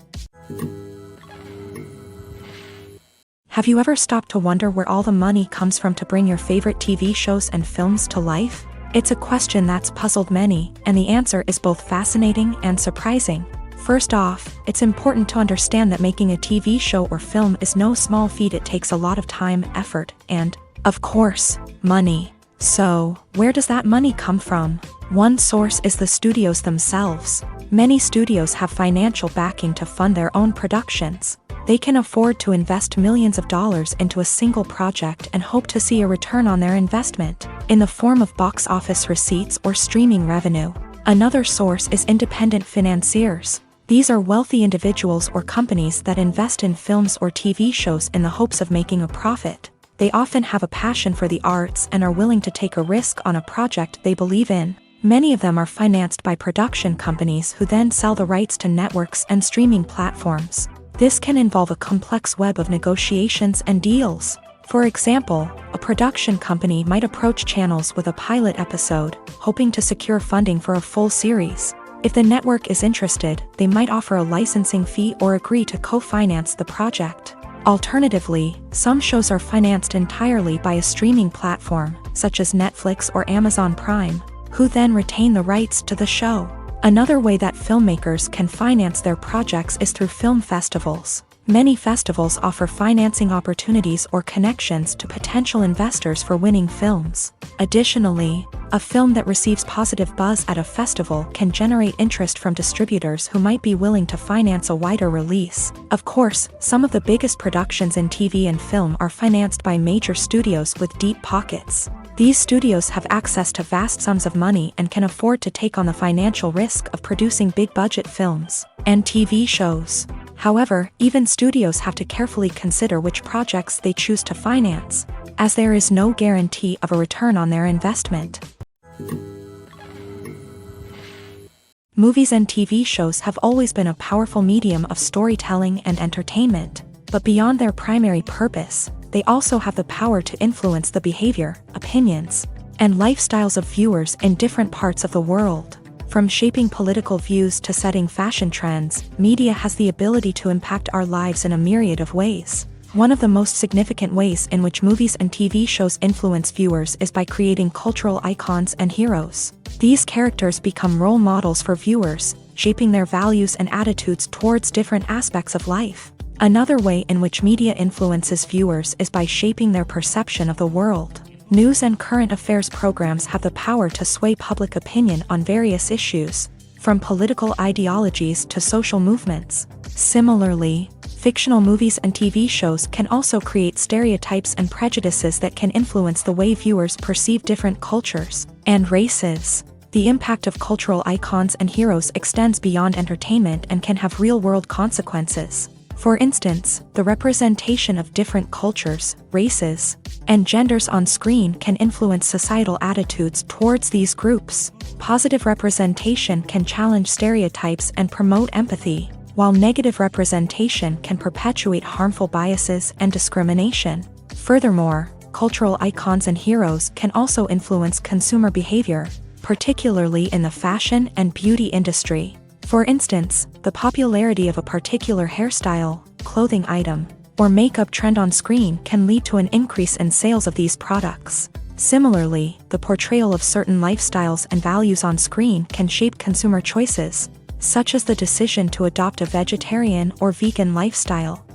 Have you ever stopped to wonder where all the money comes from to bring your favorite TV shows and films to life? It's a question that's puzzled many, and the answer is both fascinating and surprising. First off, it's important to understand that making a TV show or film is no small feat. It takes a lot of time, effort, and, of course, money. So, where does that money come from? One source is the studios themselves. Many studios have financial backing to fund their own productions. They can afford to invest millions of dollars into a single project and hope to see a return on their investment, in the form of box office receipts or streaming revenue. Another source is independent financiers. These are wealthy individuals or companies that invest in films or TV shows in the hopes of making a profit. They often have a passion for the arts and are willing to take a risk on a project they believe in. Many of them are financed by production companies who then sell the rights to networks and streaming platforms. This can involve a complex web of negotiations and deals. For example, a production company might approach channels with a pilot episode, hoping to secure funding for a full series. If the network is interested, they might offer a licensing fee or agree to co-finance the project. Alternatively, some shows are financed entirely by a streaming platform, such as Netflix or Amazon Prime, who then retain the rights to the show. Another way that filmmakers can finance their projects is through film festivals. Many festivals offer financing opportunities or connections to potential investors for winning films. Additionally, a film that receives positive buzz at a festival can generate interest from distributors who might be willing to finance a wider release. Of course, some of the biggest productions in TV and film are financed by major studios with deep pockets. These studios have access to vast sums of money and can afford to take on the financial risk of producing big-budget films and TV shows. However, even studios have to carefully consider which projects they choose to finance, as there is no guarantee of a return on their investment. Movies and TV shows have always been a powerful medium of storytelling and entertainment, but beyond their primary purpose, they also have the power to influence the behavior, opinions, and lifestyles of viewers in different parts of the world. From shaping political views to setting fashion trends, media has the ability to impact our lives in a myriad of ways. One of the most significant ways in which movies and TV shows influence viewers is by creating cultural icons and heroes. These characters become role models for viewers, shaping their values and attitudes towards different aspects of life. Another way in which media influences viewers is by shaping their perception of the world. News and current affairs programs have the power to sway public opinion on various issues, from political ideologies to social movements. Similarly, fictional movies and TV shows can also create stereotypes and prejudices that can influence the way viewers perceive different cultures and races. The impact of cultural icons and heroes extends beyond entertainment and can have real-world consequences. For instance, the representation of different cultures, races, and genders on screen can influence societal attitudes towards these groups. Positive representation can challenge stereotypes and promote empathy, while negative representation can perpetuate harmful biases and discrimination. Furthermore, cultural icons and heroes can also influence consumer behavior, particularly in the fashion and beauty industry. For instance, the popularity of a particular hairstyle, clothing item, or makeup trend on screen can lead to an increase in sales of these products. Similarly, the portrayal of certain lifestyles and values on screen can shape consumer choices, such as the decision to adopt a vegetarian or vegan lifestyle.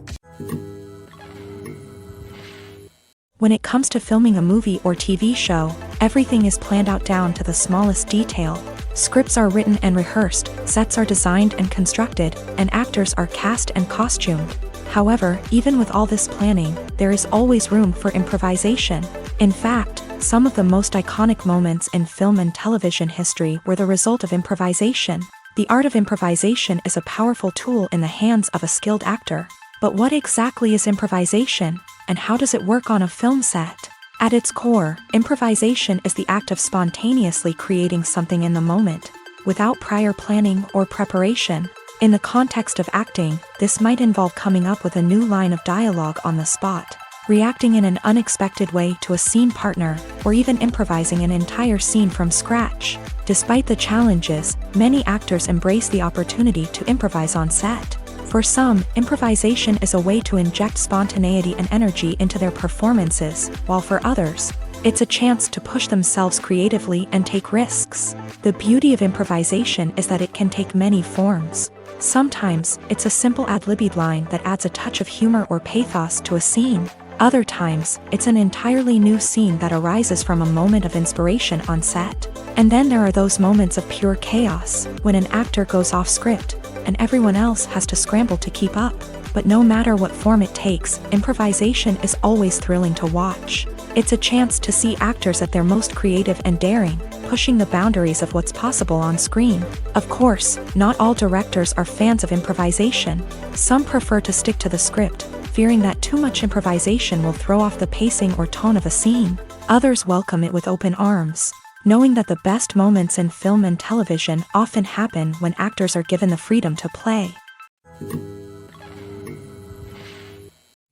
When it comes to filming a movie or TV show, everything is planned out down to the smallest detail. Scripts are written and rehearsed, sets are designed and constructed, and actors are cast and costumed. However, even with all this planning, there is always room for improvisation. In fact, some of the most iconic moments in film and television history were the result of improvisation. The art of improvisation is a powerful tool in the hands of a skilled actor. But what exactly is improvisation, and how does it work on a film set? At its core, improvisation is the act of spontaneously creating something in the moment, without prior planning or preparation. In the context of acting, this might involve coming up with a new line of dialogue on the spot, reacting in an unexpected way to a scene partner, or even improvising an entire scene from scratch. Despite the challenges, many actors embrace the opportunity to improvise on set. For some, improvisation is a way to inject spontaneity and energy into their performances, while for others, it's a chance to push themselves creatively and take risks. The beauty of improvisation is that it can take many forms. Sometimes, it's a simple ad-libbed line that adds a touch of humor or pathos to a scene. Other times, it's an entirely new scene that arises from a moment of inspiration on set. And then there are those moments of pure chaos, when an actor goes off script, and everyone else has to scramble to keep up. But no matter what form it takes, improvisation is always thrilling to watch. It's a chance to see actors at their most creative and daring, pushing the boundaries of what's possible on screen. Of course, not all directors are fans of improvisation. Some prefer to stick to the script, fearing that too much improvisation will throw off the pacing or tone of a scene. Others welcome it with open arms, knowing that the best moments in film and television often happen when actors are given the freedom to play.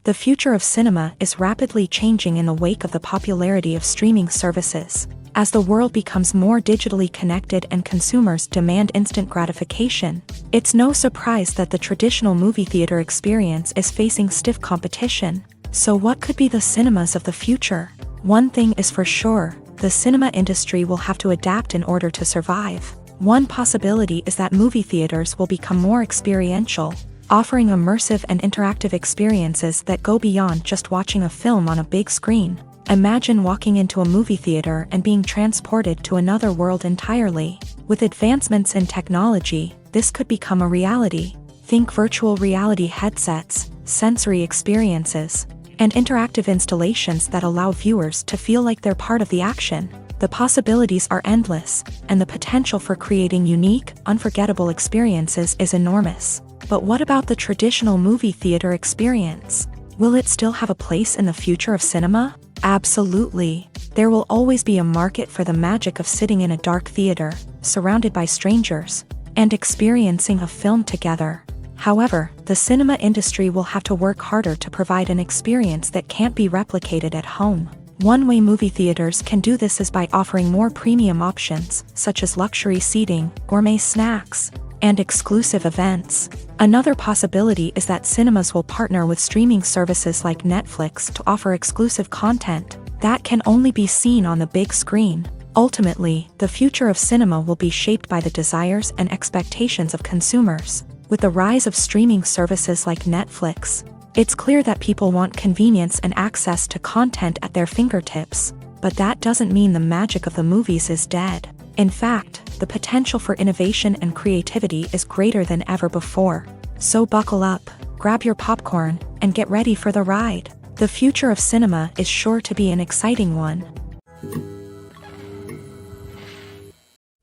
The future of cinema is rapidly changing in the wake of the popularity of streaming services. As the world becomes more digitally connected and consumers demand instant gratification, it's no surprise that the traditional movie theater experience is facing stiff competition. So what could be the cinemas of the future? One thing is for sure, the cinema industry will have to adapt in order to survive. One possibility is that movie theaters will become more experiential, offering immersive and interactive experiences that go beyond just watching a film on a big screen. Imagine walking into a movie theater and being transported to another world entirely. With advancements in technology, this could become a reality. Think virtual reality headsets, sensory experiences, and interactive installations that allow viewers to feel like they're part of the action. The possibilities are endless, and the potential for creating unique, unforgettable experiences is enormous. But what about the traditional movie theater experience? Will it still have a place in the future of cinema? Absolutely. There will always be a market for the magic of sitting in a dark theater, surrounded by strangers, and experiencing a film together. However, the cinema industry will have to work harder to provide an experience that can't be replicated at home. One way movie theaters can do this is by offering more premium options, such as luxury seating, gourmet snacks, and exclusive events. Another possibility is that cinemas will partner with streaming services like Netflix to offer exclusive content that can only be seen on the big screen. Ultimately, the future of cinema will be shaped by the desires and expectations of consumers. With the rise of streaming services like Netflix, it's clear that people want convenience and access to content at their fingertips. But that doesn't mean the magic of the movies is dead. In fact, the potential for innovation and creativity is greater than ever before. So buckle up, grab your popcorn, and get ready for the ride. The future of cinema is sure to be an exciting one.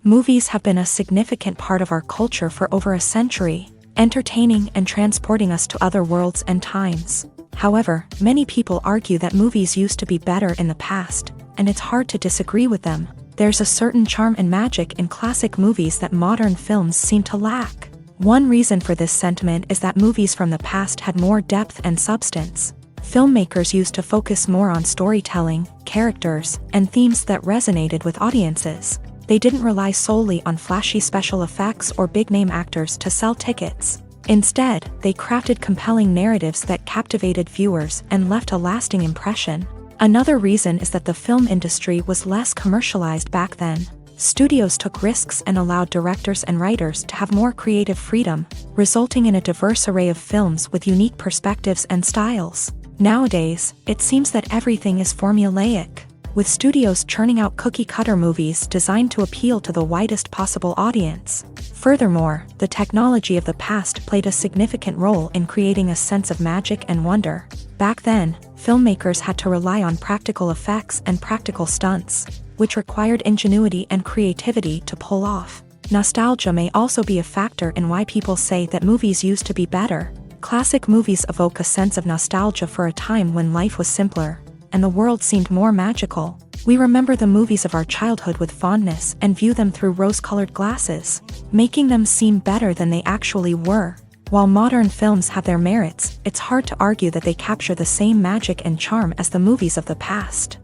Movies have been a significant part of our culture for over a century, entertaining and transporting us to other worlds and times. However, many people argue that movies used to be better in the past, and it's hard to disagree with them. There's a certain charm and magic in classic movies that modern films seem to lack. One reason for this sentiment is that movies from the past had more depth and substance. Filmmakers used to focus more on storytelling, characters, and themes that resonated with audiences. They didn't rely solely on flashy special effects or big-name actors to sell tickets. Instead, they crafted compelling narratives that captivated viewers and left a lasting impression. Another reason is that the film industry was less commercialized back then. Studios took risks and allowed directors and writers to have more creative freedom, resulting in a diverse array of films with unique perspectives and styles. Nowadays, it seems that everything is formulaic, with studios churning out cookie-cutter movies designed to appeal to the widest possible audience. Furthermore, the technology of the past played a significant role in creating a sense of magic and wonder. Back then, filmmakers had to rely on practical effects and practical stunts, which required ingenuity and creativity to pull off. Nostalgia may also be a factor in why people say that movies used to be better. Classic movies evoke a sense of nostalgia for a time when life was simpler, and the world seemed more magical. We remember the movies of our childhood with fondness and view them through rose-colored glasses, making them seem better than they actually were. While modern films have their merits, it's hard to argue that they capture the same magic and charm as the movies of the past.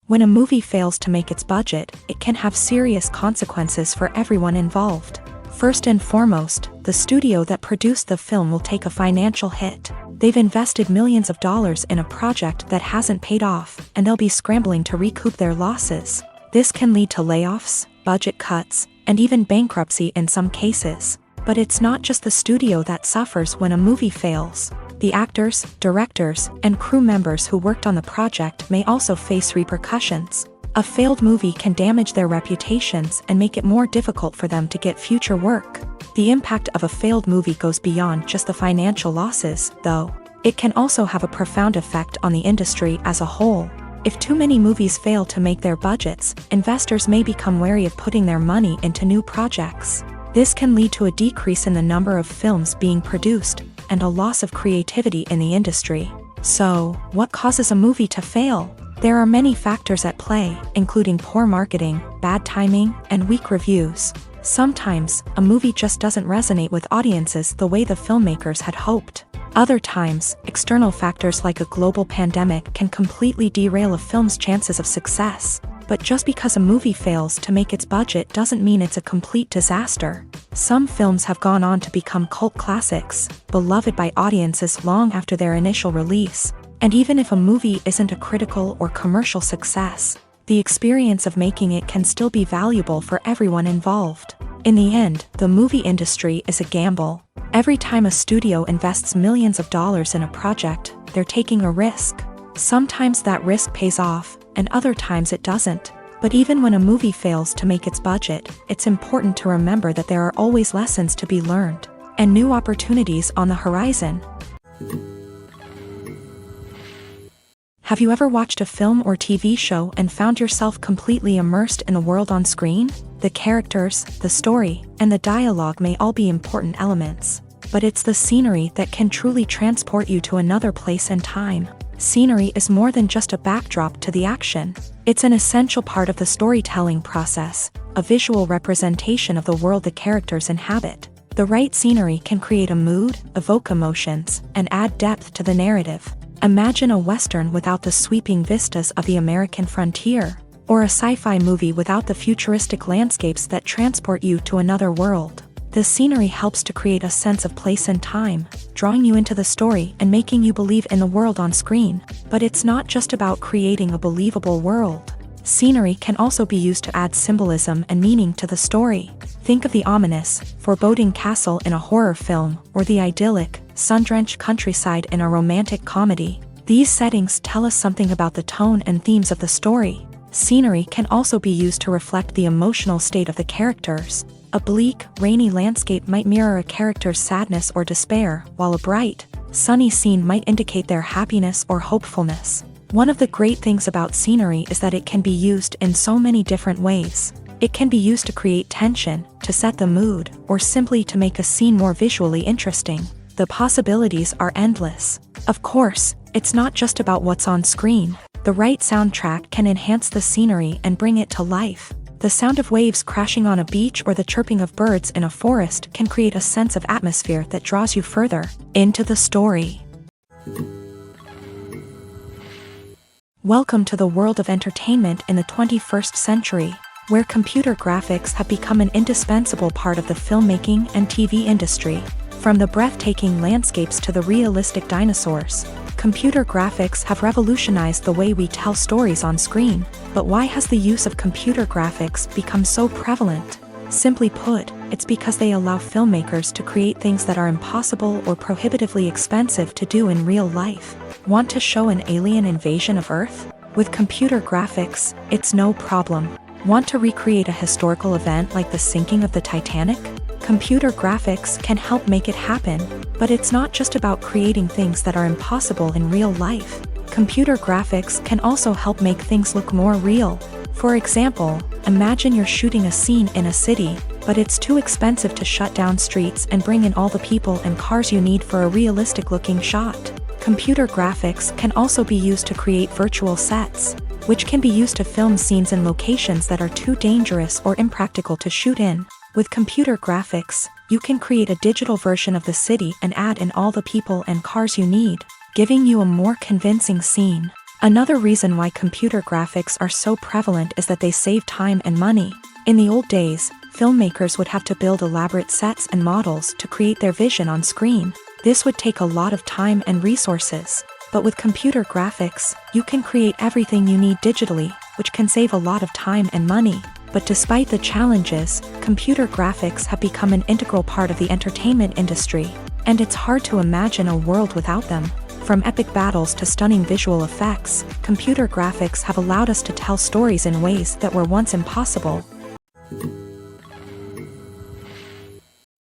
When a movie fails to make its budget, it can have serious consequences for everyone involved. First and foremost, the studio that produced the film will take a financial hit. They've invested millions of dollars in a project that hasn't paid off, and they'll be scrambling to recoup their losses. This can lead to layoffs, budget cuts, and even bankruptcy in some cases. But it's not just the studio that suffers when a movie fails. The actors, directors, and crew members who worked on the project may also face repercussions. A failed movie can damage their reputations and make it more difficult for them to get future work. The impact of a failed movie goes beyond just the financial losses, though. It can also have a profound effect on the industry as a whole. If too many movies fail to make their budgets, investors may become wary of putting their money into new projects. This can lead to a decrease in the number of films being produced, and a loss of creativity in the industry. So, what causes a movie to fail? There are many factors at play, including poor marketing, bad timing, and weak reviews. Sometimes, a movie just doesn't resonate with audiences the way the filmmakers had hoped. Other times, external factors like a global pandemic can completely derail a film's chances of success. But just because a movie fails to make its budget doesn't mean it's a complete disaster. Some films have gone on to become cult classics, beloved by audiences long after their initial release. And even if a movie isn't a critical or commercial success, the experience of making it can still be valuable for everyone involved. In the end, the movie industry is a gamble. Every time a studio invests millions of dollars in a project, they're taking a risk. Sometimes that risk pays off, and other times it doesn't. But even when a movie fails to make its budget, it's important to remember that there are always lessons to be learned, and new opportunities on the horizon. Have you ever watched a film or TV show and found yourself completely immersed in the world on screen? The characters, the story, and the dialogue may all be important elements, but it's the scenery that can truly transport you to another place and time. Scenery is more than just a backdrop to the action. It's an essential part of the storytelling process, a visual representation of the world the characters inhabit. The right scenery can create a mood, evoke emotions, and add depth to the narrative. Imagine a Western without the sweeping vistas of the American frontier, or a sci-fi movie without the futuristic landscapes that transport you to another world. The scenery helps to create a sense of place and time, drawing you into the story and making you believe in the world on screen. But it's not just about creating a believable world. Scenery can also be used to add symbolism and meaning to the story. Think of the ominous, foreboding castle in a horror film, or the idyllic, sun-drenched countryside in a romantic comedy. These settings tell us something about the tone and themes of the story. Scenery can also be used to reflect the emotional state of the characters. A bleak, rainy landscape might mirror a character's sadness or despair, while a bright, sunny scene might indicate their happiness or hopefulness. One of the great things about scenery is that it can be used in so many different ways. It can be used to create tension, to set the mood, or simply to make a scene more visually interesting. The possibilities are endless. Of course, it's not just about what's on screen. The right soundtrack can enhance the scenery and bring it to life. The sound of waves crashing on a beach or the chirping of birds in a forest can create a sense of atmosphere that draws you further into the story. Welcome to the world of entertainment in the 21st century, where computer graphics have become an indispensable part of the filmmaking and TV industry. From the breathtaking landscapes to the realistic dinosaurs, Computer graphics have revolutionized the way we tell stories on screen, but why has the use of computer graphics become so prevalent? Simply put, it's because they allow filmmakers to create things that are impossible or prohibitively expensive to do in real life. Want to show an alien invasion of Earth? With computer graphics, it's no problem. Want to recreate a historical event like the sinking of the Titanic? Computer graphics can help make it happen, but it's not just about creating things that are impossible in real life. Computer graphics can also help make things look more real. For example, imagine you're shooting a scene in a city, but it's too expensive to shut down streets and bring in all the people and cars you need for a realistic-looking shot. Computer graphics can also be used to create virtual sets, which can be used to film scenes in locations that are too dangerous or impractical to shoot in. With computer graphics, you can create a digital version of the city and add in all the people and cars you need, giving you a more convincing scene. Another reason why computer graphics are so prevalent is that they save time and money. In the old days, filmmakers would have to build elaborate sets and models to create their vision on screen. This would take a lot of time and resources. But with computer graphics, you can create everything you need digitally, which can save a lot of time and money. But despite the challenges, computer graphics have become an integral part of the entertainment industry, and it's hard to imagine a world without them. From epic battles to stunning visual effects, computer graphics have allowed us to tell stories in ways that were once impossible.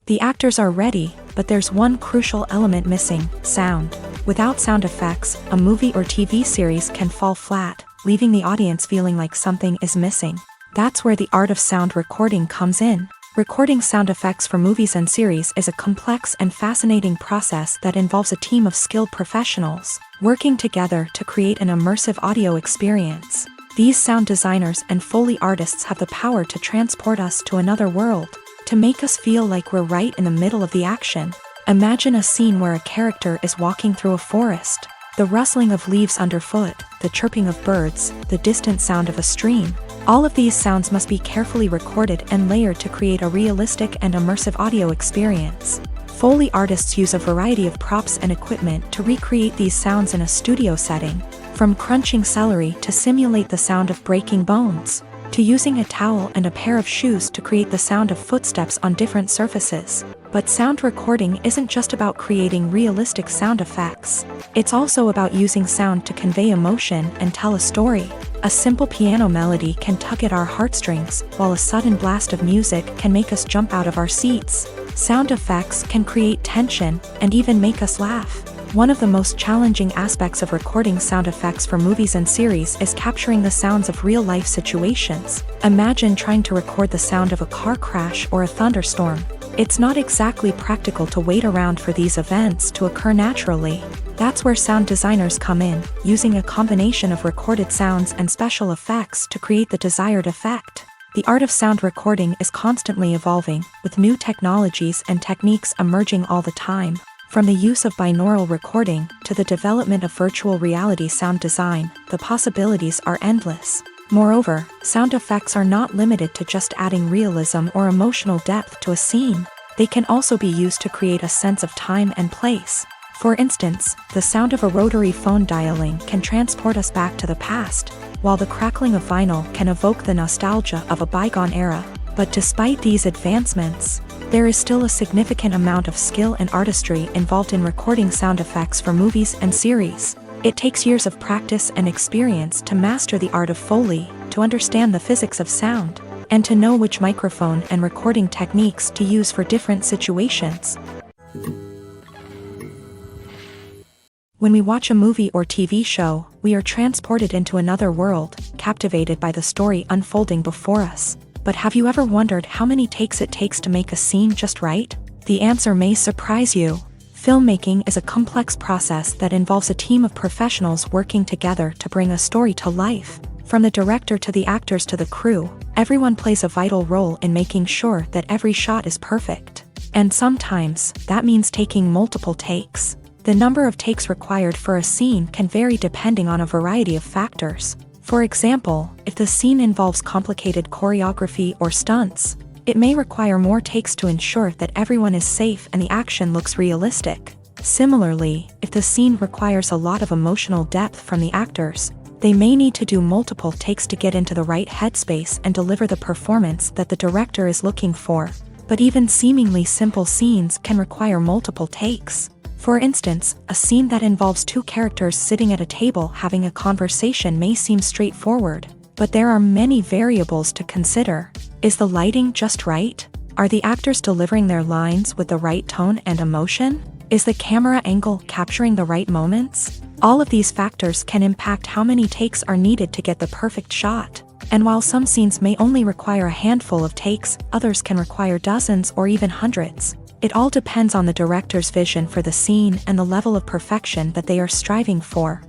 The actors are ready, but there's one crucial element missing: sound. Without sound effects, a movie or TV series can fall flat, leaving the audience feeling like something is missing. That's where the art of sound recording comes in. Recording sound effects for movies and series is a complex and fascinating process that involves a team of skilled professionals working together to create an immersive audio experience. These sound designers and Foley artists have the power to transport us to another world, to make us feel like we're right in the middle of the action. Imagine a scene where a character is walking through a forest. The rustling of leaves underfoot, the chirping of birds, the distant sound of a stream. All of these sounds must be carefully recorded and layered to create a realistic and immersive audio experience. Foley artists use a variety of props and equipment to recreate these sounds in a studio setting, from crunching celery to simulate the sound of breaking bones, to using a towel and a pair of shoes to create the sound of footsteps on different surfaces. But sound recording isn't just about creating realistic sound effects. It's also about using sound to convey emotion and tell a story. A simple piano melody can tug at our heartstrings, while a sudden blast of music can make us jump out of our seats. Sound effects can create tension and even make us laugh. One of the most challenging aspects of recording sound effects for movies and series is capturing the sounds of real-life situations. Imagine trying to record the sound of a car crash or a thunderstorm. It's not exactly practical to wait around for these events to occur naturally. That's where sound designers come in, using a combination of recorded sounds and special effects to create the desired effect. The art of sound recording is constantly evolving, with new technologies and techniques emerging all the time. From the use of binaural recording to the development of virtual reality sound design, the possibilities are endless. Moreover, sound effects are not limited to just adding realism or emotional depth to a scene. They can also be used to create a sense of time and place. For instance, the sound of a rotary phone dialing can transport us back to the past, while the crackling of vinyl can evoke the nostalgia of a bygone era. But despite these advancements, there is still a significant amount of skill and artistry involved in recording sound effects for movies and series. It takes years of practice and experience to master the art of Foley, to understand the physics of sound, and to know which microphone and recording techniques to use for different situations. When we watch a movie or TV show, we are transported into another world, captivated by the story unfolding before us. But have you ever wondered how many takes it takes to make a scene just right? The answer may surprise you. Filmmaking is a complex process that involves a team of professionals working together to bring a story to life. From the director to the actors to the crew, everyone plays a vital role in making sure that every shot is perfect. And sometimes, that means taking multiple takes. The number of takes required for a scene can vary depending on a variety of factors. For example, if the scene involves complicated choreography or stunts, it may require more takes to ensure that everyone is safe and the action looks realistic. Similarly, if the scene requires a lot of emotional depth from the actors, they may need to do multiple takes to get into the right headspace and deliver the performance that the director is looking for. But even seemingly simple scenes can require multiple takes. For instance, a scene that involves two characters sitting at a table having a conversation may seem straightforward, but there are many variables to consider. Is the lighting just right? Are the actors delivering their lines with the right tone and emotion? Is the camera angle capturing the right moments? All of these factors can impact how many takes are needed to get the perfect shot. And while some scenes may only require a handful of takes, others can require dozens or even hundreds. It all depends on the director's vision for the scene and the level of perfection that they are striving for.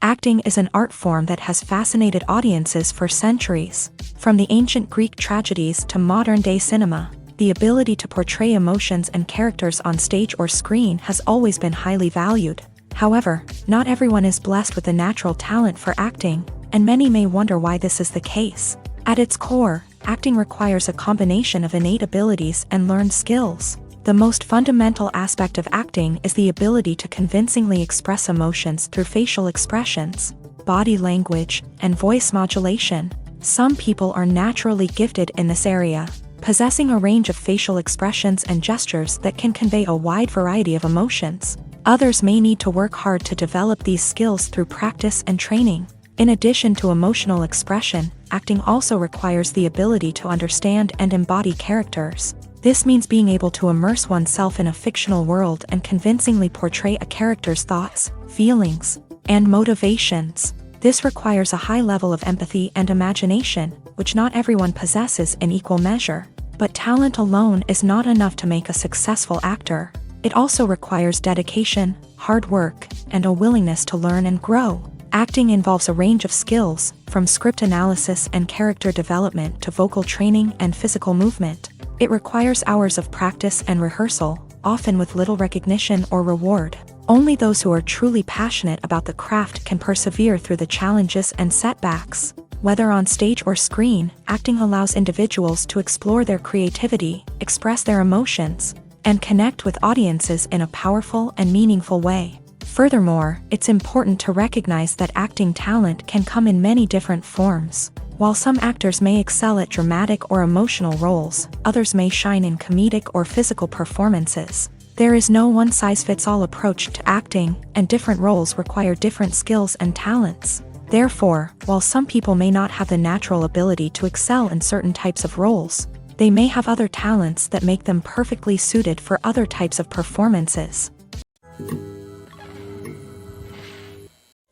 Acting is an art form that has fascinated audiences for centuries. From the ancient Greek tragedies to modern-day cinema, the ability to portray emotions and characters on stage or screen has always been highly valued. However, not everyone is blessed with the natural talent for acting, and many may wonder why this is the case. At its core, acting requires a combination of innate abilities and learned skills. The most fundamental aspect of acting is the ability to convincingly express emotions through facial expressions, body language, and voice modulation. Some people are naturally gifted in this area, possessing a range of facial expressions and gestures that can convey a wide variety of emotions. Others may need to work hard to develop these skills through practice and training. In addition to emotional expression, acting also requires the ability to understand and embody characters. This means being able to immerse oneself in a fictional world and convincingly portray a character's thoughts, feelings, and motivations. This requires a high level of empathy and imagination, which not everyone possesses in equal measure. But talent alone is not enough to make a successful actor. It also requires dedication, hard work, and a willingness to learn and grow. Acting involves a range of skills, from script analysis and character development to vocal training and physical movement. It requires hours of practice and rehearsal, often with little recognition or reward. Only those who are truly passionate about the craft can persevere through the challenges and setbacks. Whether on stage or screen, acting allows individuals to explore their creativity, express their emotions, and connect with audiences in a powerful and meaningful way. Furthermore, it's important to recognize that acting talent can come in many different forms. While some actors may excel at dramatic or emotional roles, others may shine in comedic or physical performances. There is no one-size-fits-all approach to acting, and different roles require different skills and talents. Therefore, while some people may not have the natural ability to excel in certain types of roles, they may have other talents that make them perfectly suited for other types of performances.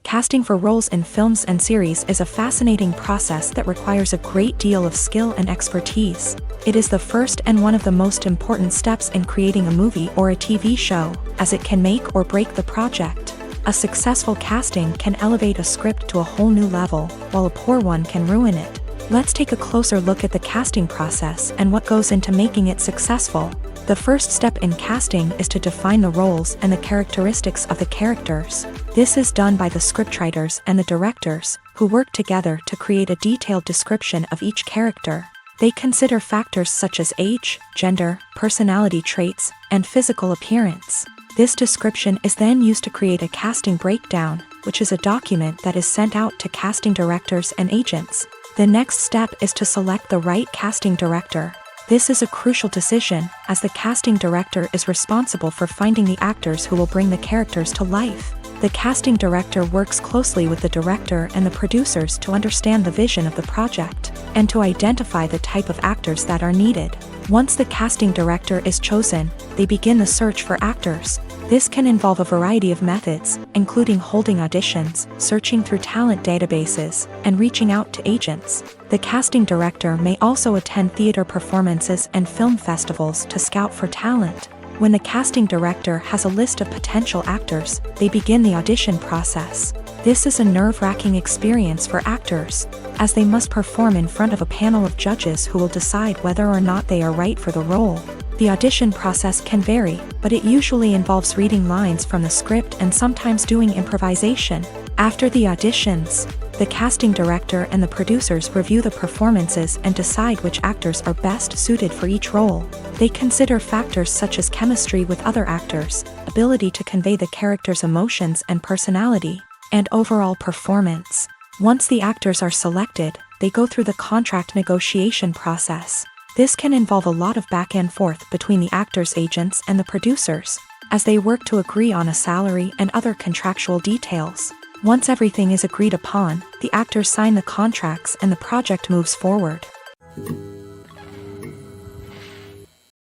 Casting for roles in films and series is a fascinating process that requires a great deal of skill and expertise. It is the first and one of the most important steps in creating a movie or a TV show, as it can make or break the project. A successful casting can elevate a script to a whole new level, while a poor one can ruin it. Let's take a closer look at the casting process and what goes into making it successful. The first step in casting is to define the roles and the characteristics of the characters. This is done by the scriptwriters and the directors, who work together to create a detailed description of each character. They consider factors such as age, gender, personality traits, and physical appearance. This description is then used to create a casting breakdown, which is a document that is sent out to casting directors and agents. The next step is to select the right casting director. This is a crucial decision, as the casting director is responsible for finding the actors who will bring the characters to life. The casting director works closely with the director and the producers to understand the vision of the project, and to identify the type of actors that are needed. Once the casting director is chosen, they begin the search for actors. This can involve a variety of methods, including holding auditions, searching through talent databases, and reaching out to agents. The casting director may also attend theater performances and film festivals to scout for talent. When the casting director has a list of potential actors, they begin the audition process. This is a nerve-wracking experience for actors, as they must perform in front of a panel of judges who will decide whether or not they are right for the role. The audition process can vary, but it usually involves reading lines from the script and sometimes doing improvisation. After the auditions, The casting director and the producers review the performances and decide which actors are best suited for each role. They consider factors such as chemistry with other actors, ability to convey the character's emotions and personality, and overall performance. Once the actors are selected, they go through the contract negotiation process. This can involve a lot of back and forth between the actors' agents and the producers, as they work to agree on a salary and other contractual details. Once everything is agreed upon, the actors sign the contracts and the project moves forward.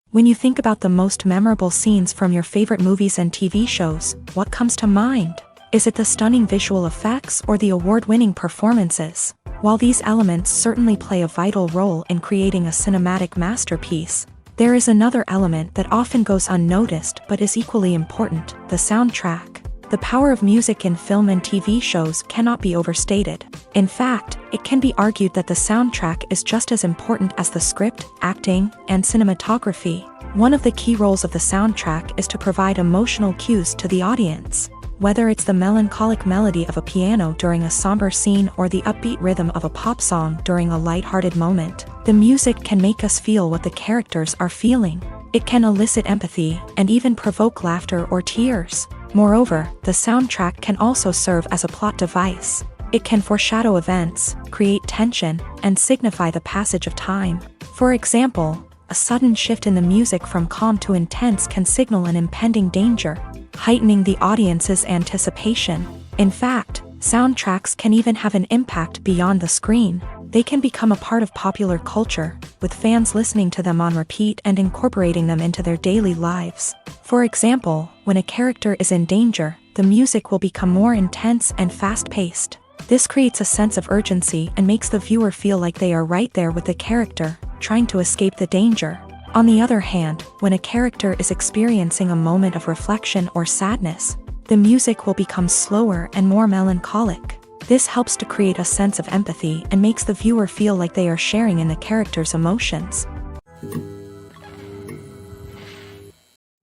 When you think about the most memorable scenes from your favorite movies and TV shows, what comes to mind? Is it the stunning visual effects or the award-winning performances? While these elements certainly play a vital role in creating a cinematic masterpiece, there is another element that often goes unnoticed but is equally important: the soundtrack. The power of music in film and TV shows cannot be overstated. In fact, it can be argued that the soundtrack is just as important as the script, acting, and cinematography. One of the key roles of the soundtrack is to provide emotional cues to the audience. Whether it's the melancholic melody of a piano during a somber scene or the upbeat rhythm of a pop song during a lighthearted moment, the music can make us feel what the characters are feeling. It can elicit empathy and even provoke laughter or tears. Moreover, the soundtrack can also serve as a plot device. It can foreshadow events, create tension, and signify the passage of time. For example, a sudden shift in the music from calm to intense can signal an impending danger, heightening the audience's anticipation. In fact, soundtracks can even have an impact beyond the screen. They can become a part of popular culture, with fans listening to them on repeat and incorporating them into their daily lives. For example, when a character is in danger, the music will become more intense and fast-paced. This creates a sense of urgency and makes the viewer feel like they are right there with the character, trying to escape the danger. On the other hand, when a character is experiencing a moment of reflection or sadness, the music will become slower and more melancholic. This helps to create a sense of empathy and makes the viewer feel like they are sharing in the character's emotions.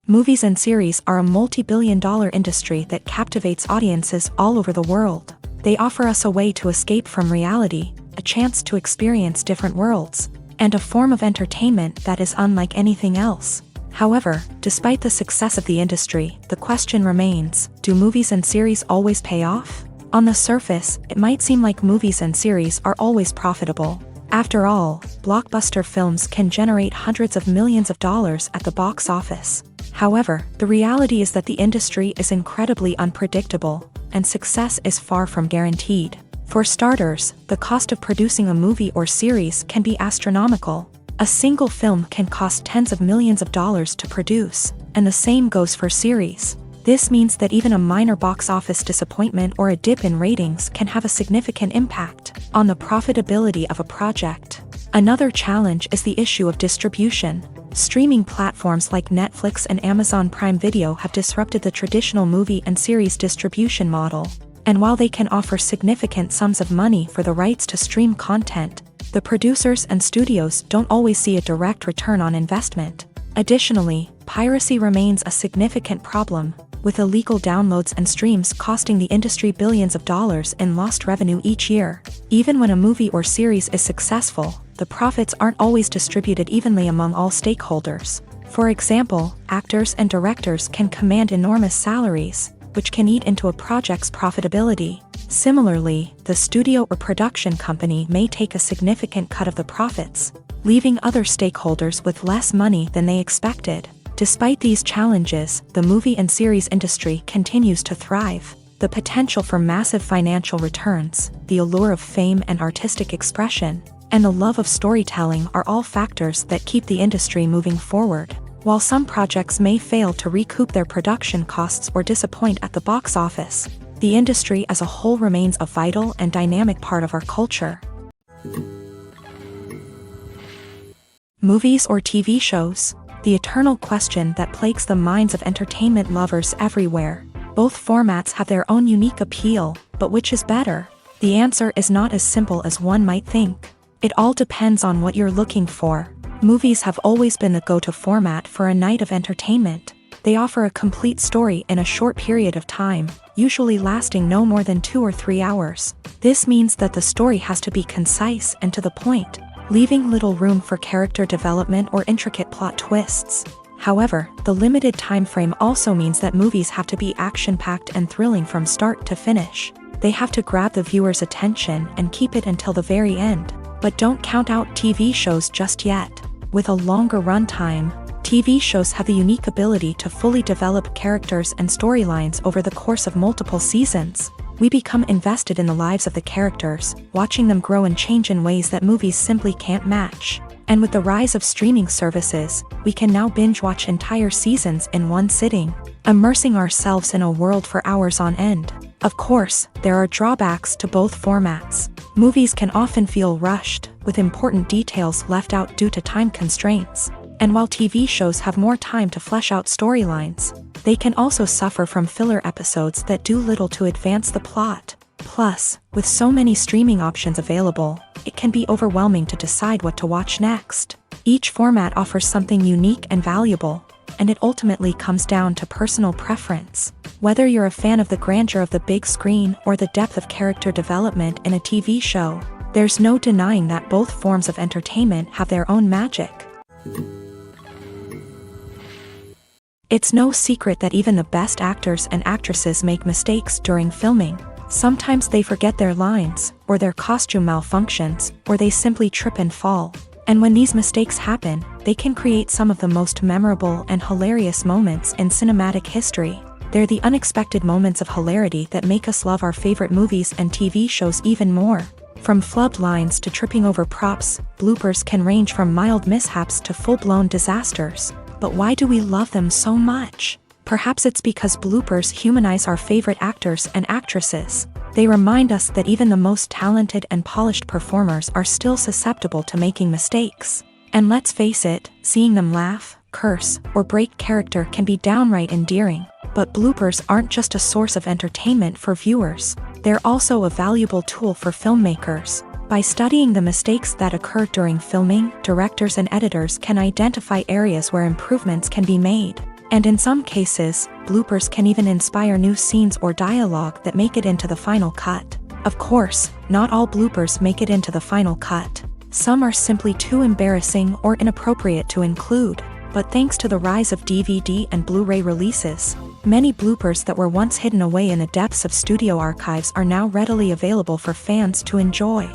Movies and series are a multi-billion-dollar industry that captivates audiences all over the world. They offer us a way to escape from reality, a chance to experience different worlds, and a form of entertainment that is unlike anything else. However, despite the success of the industry, the question remains: do movies and series always pay off? On the surface, it might seem like movies and series are always profitable. After all, blockbuster films can generate hundreds of millions of dollars at the box office. However, the reality is that the industry is incredibly unpredictable, and success is far from guaranteed. For starters, the cost of producing a movie or series can be astronomical. A single film can cost tens of millions of dollars to produce, and the same goes for series. This means that even a minor box office disappointment or a dip in ratings can have a significant impact on the profitability of a project. Another challenge is the issue of distribution. Streaming platforms like Netflix and Amazon Prime Video have disrupted the traditional movie and series distribution model. And while they can offer significant sums of money for the rights to stream content, the producers and studios don't always see a direct return on investment. Additionally, piracy remains a significant problem, with illegal downloads and streams costing the industry billions of dollars in lost revenue each year. Even when a movie or series is successful, the profits aren't always distributed evenly among all stakeholders. For example, actors and directors can command enormous salaries, which can eat into a project's profitability. Similarly, the studio or production company may take a significant cut of the profits, leaving other stakeholders with less money than they expected. Despite these challenges, the movie and series industry continues to thrive. The potential for massive financial returns, the allure of fame and artistic expression, and the love of storytelling are all factors that keep the industry moving forward. While some projects may fail to recoup their production costs or disappoint at the box office, the industry as a whole remains a vital and dynamic part of our culture. Movies or TV shows? The eternal question that plagues the minds of entertainment lovers everywhere. Both formats have their own unique appeal, but which is better? The answer is not as simple as one might think. It all depends on what you're looking for. Movies have always been the go-to format for a night of entertainment. They offer a complete story in a short period of time, usually lasting no more than 2 or 3 hours. This means that the story has to be concise and to the point, leaving little room for character development or intricate plot twists. However, the limited time frame also means that movies have to be action-packed and thrilling from start to finish. They have to grab the viewer's attention and keep it until the very end. But don't count out TV shows just yet. With a longer runtime, TV shows have the unique ability to fully develop characters and storylines over the course of multiple seasons. We become invested in the lives of the characters, watching them grow and change in ways that movies simply can't match. And with the rise of streaming services, we can now binge-watch entire seasons in one sitting, immersing ourselves in a world for hours on end. Of course, there are drawbacks to both formats. Movies can often feel rushed, with important details left out due to time constraints. And while TV shows have more time to flesh out storylines, they can also suffer from filler episodes that do little to advance the plot. Plus, with so many streaming options available, it can be overwhelming to decide what to watch next. Each format offers something unique and valuable, and it ultimately comes down to personal preference. Whether you're a fan of the grandeur of the big screen or the depth of character development in a TV show, there's no denying that both forms of entertainment have their own magic. It's no secret that even the best actors and actresses make mistakes during filming. Sometimes they forget their lines, or their costume malfunctions, or they simply trip and fall. And when these mistakes happen, they can create some of the most memorable and hilarious moments in cinematic history. They're the unexpected moments of hilarity that make us love our favorite movies and TV shows even more. From flubbed lines to tripping over props, bloopers can range from mild mishaps to full-blown disasters. But why do we love them so much? Perhaps it's because bloopers humanize our favorite actors and actresses. They remind us that even the most talented and polished performers are still susceptible to making mistakes. And let's face it, seeing them laugh, curse, or break character can be downright endearing. But bloopers aren't just a source of entertainment for viewers. They're also a valuable tool for filmmakers. By studying the mistakes that occur during filming, directors and editors can identify areas where improvements can be made. And in some cases, bloopers can even inspire new scenes or dialogue that make it into the final cut. Of course, not all bloopers make it into the final cut. Some are simply too embarrassing or inappropriate to include. But thanks to the rise of DVD and Blu-ray releases, many bloopers that were once hidden away in the depths of studio archives are now readily available for fans to enjoy.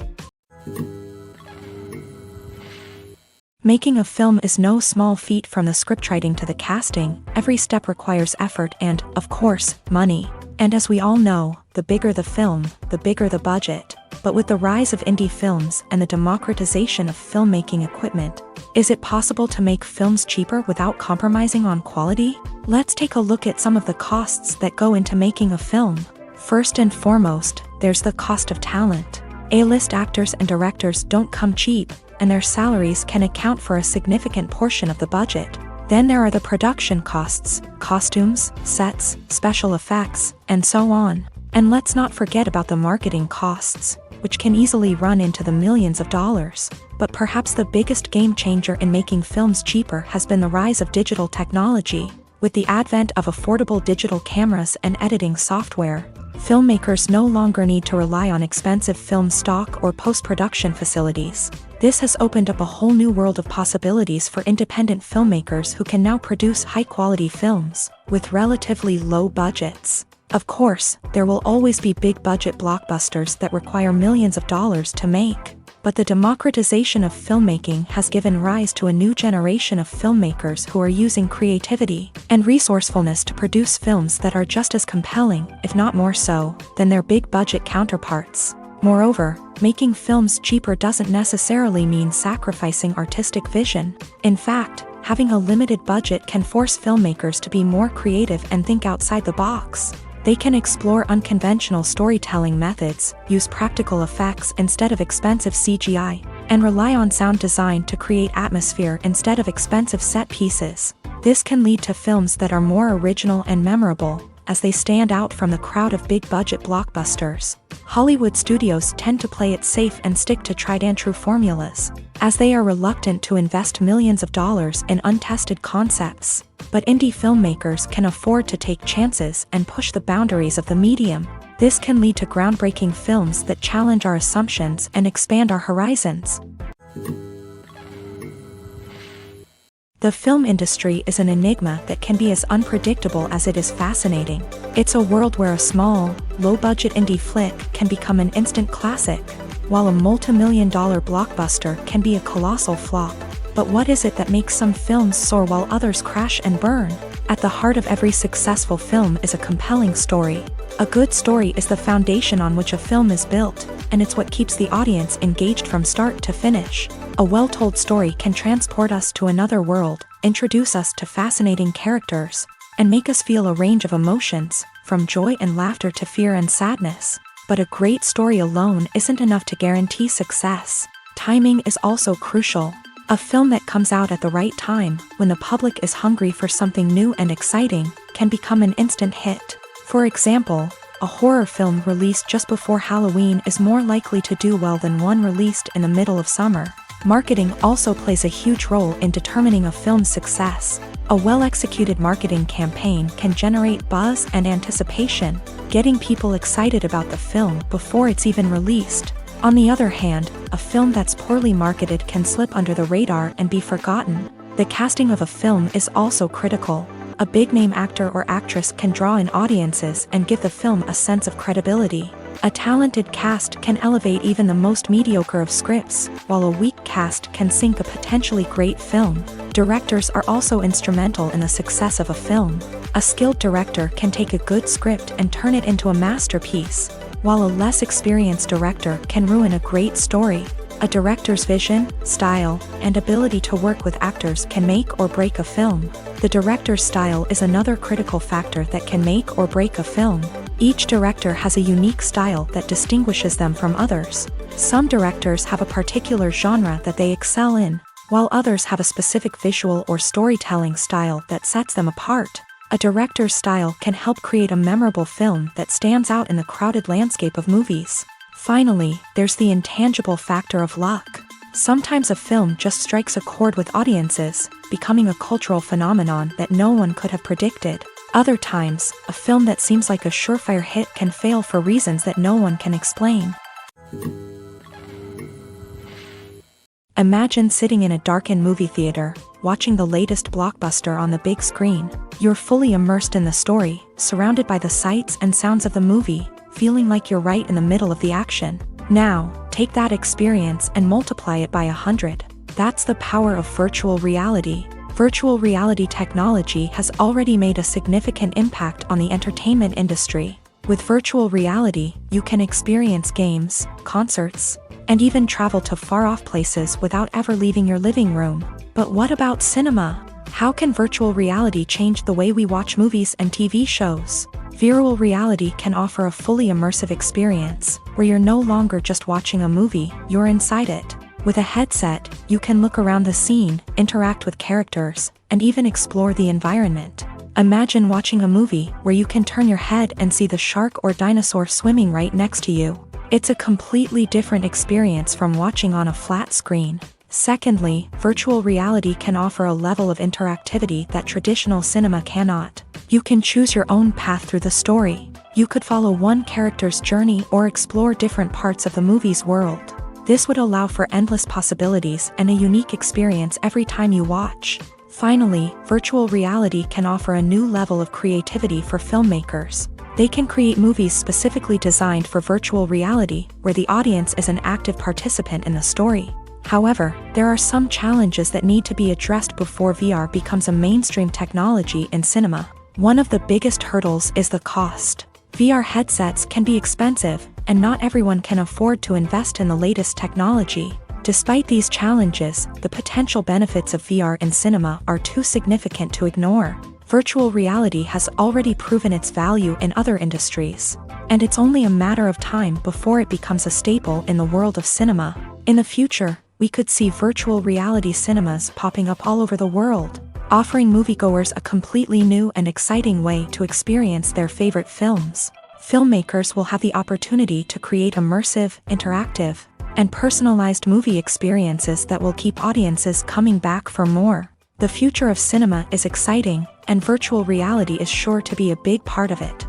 Making a film is no small feat. From the scriptwriting to the casting, every step requires effort and, of course, money. And as we all know, the bigger the film, the bigger the budget. But with the rise of indie films and the democratization of filmmaking equipment, is it possible to make films cheaper without compromising on quality? Let's take a look at some of the costs that go into making a film. First and foremost, there's the cost of talent. A-list actors and directors don't come cheap, and their salaries can account for a significant portion of the budget. Then there are the production costs, costumes, sets, special effects, and so on. And let's not forget about the marketing costs, which can easily run into the millions of dollars. But perhaps the biggest game changer in making films cheaper has been the rise of digital technology. With the advent of affordable digital cameras and editing software, filmmakers no longer need to rely on expensive film stock or post-production facilities. This has opened up a whole new world of possibilities for independent filmmakers who can now produce high-quality films with relatively low budgets. Of course, there will always be big-budget blockbusters that require millions of dollars to make. But the democratization of filmmaking has given rise to a new generation of filmmakers who are using creativity and resourcefulness to produce films that are just as compelling, if not more so, than their big-budget counterparts. Moreover, making films cheaper doesn't necessarily mean sacrificing artistic vision. In fact, having a limited budget can force filmmakers to be more creative and think outside the box. They can explore unconventional storytelling methods, use practical effects instead of expensive CGI, and rely on sound design to create atmosphere instead of expensive set pieces. This can lead to films that are more original and memorable, as they stand out from the crowd of big-budget blockbusters. Hollywood studios tend to play it safe and stick to tried-and-true formulas, as they are reluctant to invest millions of dollars in untested concepts. But indie filmmakers can afford to take chances and push the boundaries of the medium. This can lead to groundbreaking films that challenge our assumptions and expand our horizons. The film industry is an enigma that can be as unpredictable as it is fascinating. It's a world where a small, low-budget indie flick can become an instant classic, while a multi-million-dollar blockbuster can be a colossal flop. But what is it that makes some films soar while others crash and burn? At the heart of every successful film is a compelling story. A good story is the foundation on which a film is built, and it's what keeps the audience engaged from start to finish. A well-told story can transport us to another world, introduce us to fascinating characters, and make us feel a range of emotions, from joy and laughter to fear and sadness. But a great story alone isn't enough to guarantee success. Timing is also crucial. A film that comes out at the right time, when the public is hungry for something new and exciting, can become an instant hit. For example, a horror film released just before Halloween is more likely to do well than one released in the middle of summer. Marketing also plays a huge role in determining a film's success. A well-executed marketing campaign can generate buzz and anticipation, getting people excited about the film before it's even released. On the other hand, a film that's poorly marketed can slip under the radar and be forgotten. The casting of a film is also critical. A big-name actor or actress can draw in audiences and give the film a sense of credibility. A talented cast can elevate even the most mediocre of scripts, while a weak cast can sink a potentially great film. Directors are also instrumental in the success of a film. A skilled director can take a good script and turn it into a masterpiece, while a less experienced director can ruin a great story. A director's vision, style, and ability to work with actors can make or break a film. The director's style is another critical factor that can make or break a film. Each director has a unique style that distinguishes them from others. Some directors have a particular genre that they excel in, while others have a specific visual or storytelling style that sets them apart. A director's style can help create a memorable film that stands out in the crowded landscape of movies. Finally, there's the intangible factor of luck. Sometimes a film just strikes a chord with audiences, becoming a cultural phenomenon that no one could have predicted. Other times, a film that seems like a surefire hit can fail for reasons that no one can explain. Imagine sitting in a darkened movie theater, watching the latest blockbuster on the big screen. You're fully immersed in the story, surrounded by the sights and sounds of the movie, feeling like you're right in the middle of the action. Now, take that experience and multiply it by 100. That's the power of virtual reality. Virtual reality technology has already made a significant impact on the entertainment industry. With virtual reality, you can experience games, concerts, and even travel to far-off places without ever leaving your living room. But what about cinema? How can virtual reality change the way we watch movies and TV shows? Virtual reality can offer a fully immersive experience, where you're no longer just watching a movie, you're inside it. With a headset, you can look around the scene, interact with characters, and even explore the environment. Imagine watching a movie where you can turn your head and see the shark or dinosaur swimming right next to you. It's a completely different experience from watching on a flat screen. Secondly, virtual reality can offer a level of interactivity that traditional cinema cannot. You can choose your own path through the story. You could follow one character's journey or explore different parts of the movie's world. This would allow for endless possibilities and a unique experience every time you watch. Finally, virtual reality can offer a new level of creativity for filmmakers. They can create movies specifically designed for virtual reality, where the audience is an active participant in the story. However, there are some challenges that need to be addressed before VR becomes a mainstream technology in cinema. One of the biggest hurdles is the cost. VR headsets can be expensive, and not everyone can afford to invest in the latest technology. Despite these challenges, the potential benefits of VR in cinema are too significant to ignore. Virtual reality has already proven its value in other industries, and it's only a matter of time before it becomes a staple in the world of cinema. In the future, we could see virtual reality cinemas popping up all over the world. offering moviegoers a completely new and exciting way to experience their favorite films. Filmmakers will have the opportunity to create immersive, interactive, and personalized movie experiences that will keep audiences coming back for more. The future of cinema is exciting, and virtual reality is sure to be a big part of it.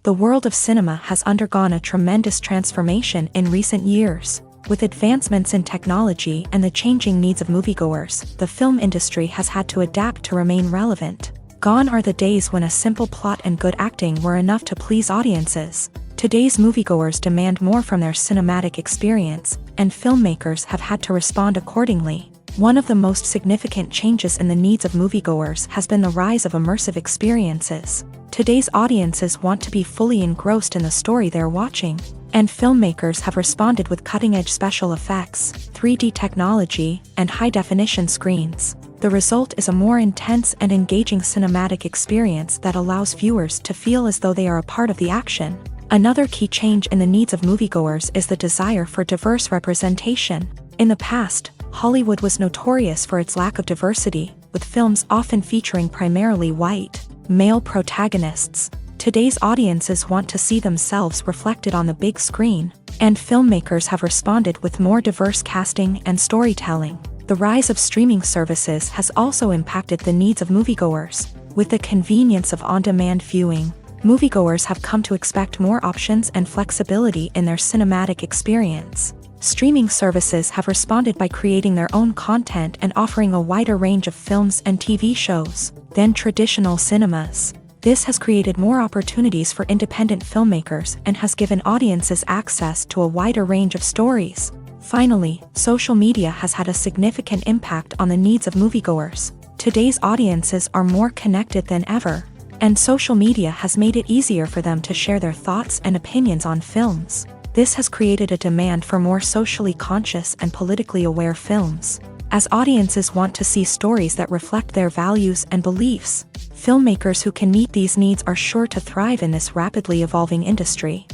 The world of cinema has undergone a tremendous transformation in recent years. With advancements in technology and the changing needs of moviegoers, the film industry has had to adapt to remain relevant. Gone are the days when a simple plot and good acting were enough to please audiences. Today's moviegoers demand more from their cinematic experience, and filmmakers have had to respond accordingly. One of the most significant changes in the needs of moviegoers has been the rise of immersive experiences. Today's audiences want to be fully engrossed in the story they're watching, and filmmakers have responded with cutting-edge special effects, 3D technology, and high-definition screens. The result is a more intense and engaging cinematic experience that allows viewers to feel as though they are a part of the action. Another key change in the needs of moviegoers is the desire for diverse representation. In the past, Hollywood was notorious for its lack of diversity, with films often featuring primarily white, male protagonists. Today's audiences want to see themselves reflected on the big screen, and filmmakers have responded with more diverse casting and storytelling. The rise of streaming services has also impacted the needs of moviegoers. With the convenience of on-demand viewing, moviegoers have come to expect more options and flexibility in their cinematic experience. Streaming services have responded by creating their own content and offering a wider range of films and TV shows than traditional cinemas. This has created more opportunities for independent filmmakers and has given audiences access to a wider range of stories. Finally, social media has had a significant impact on the needs of moviegoers. Today's audiences are more connected than ever, and social media has made it easier for them to share their thoughts and opinions on films. This has created a demand for more socially conscious and politically aware films. As audiences want to see stories that reflect their values and beliefs, filmmakers who can meet these needs are sure to thrive in this rapidly evolving industry.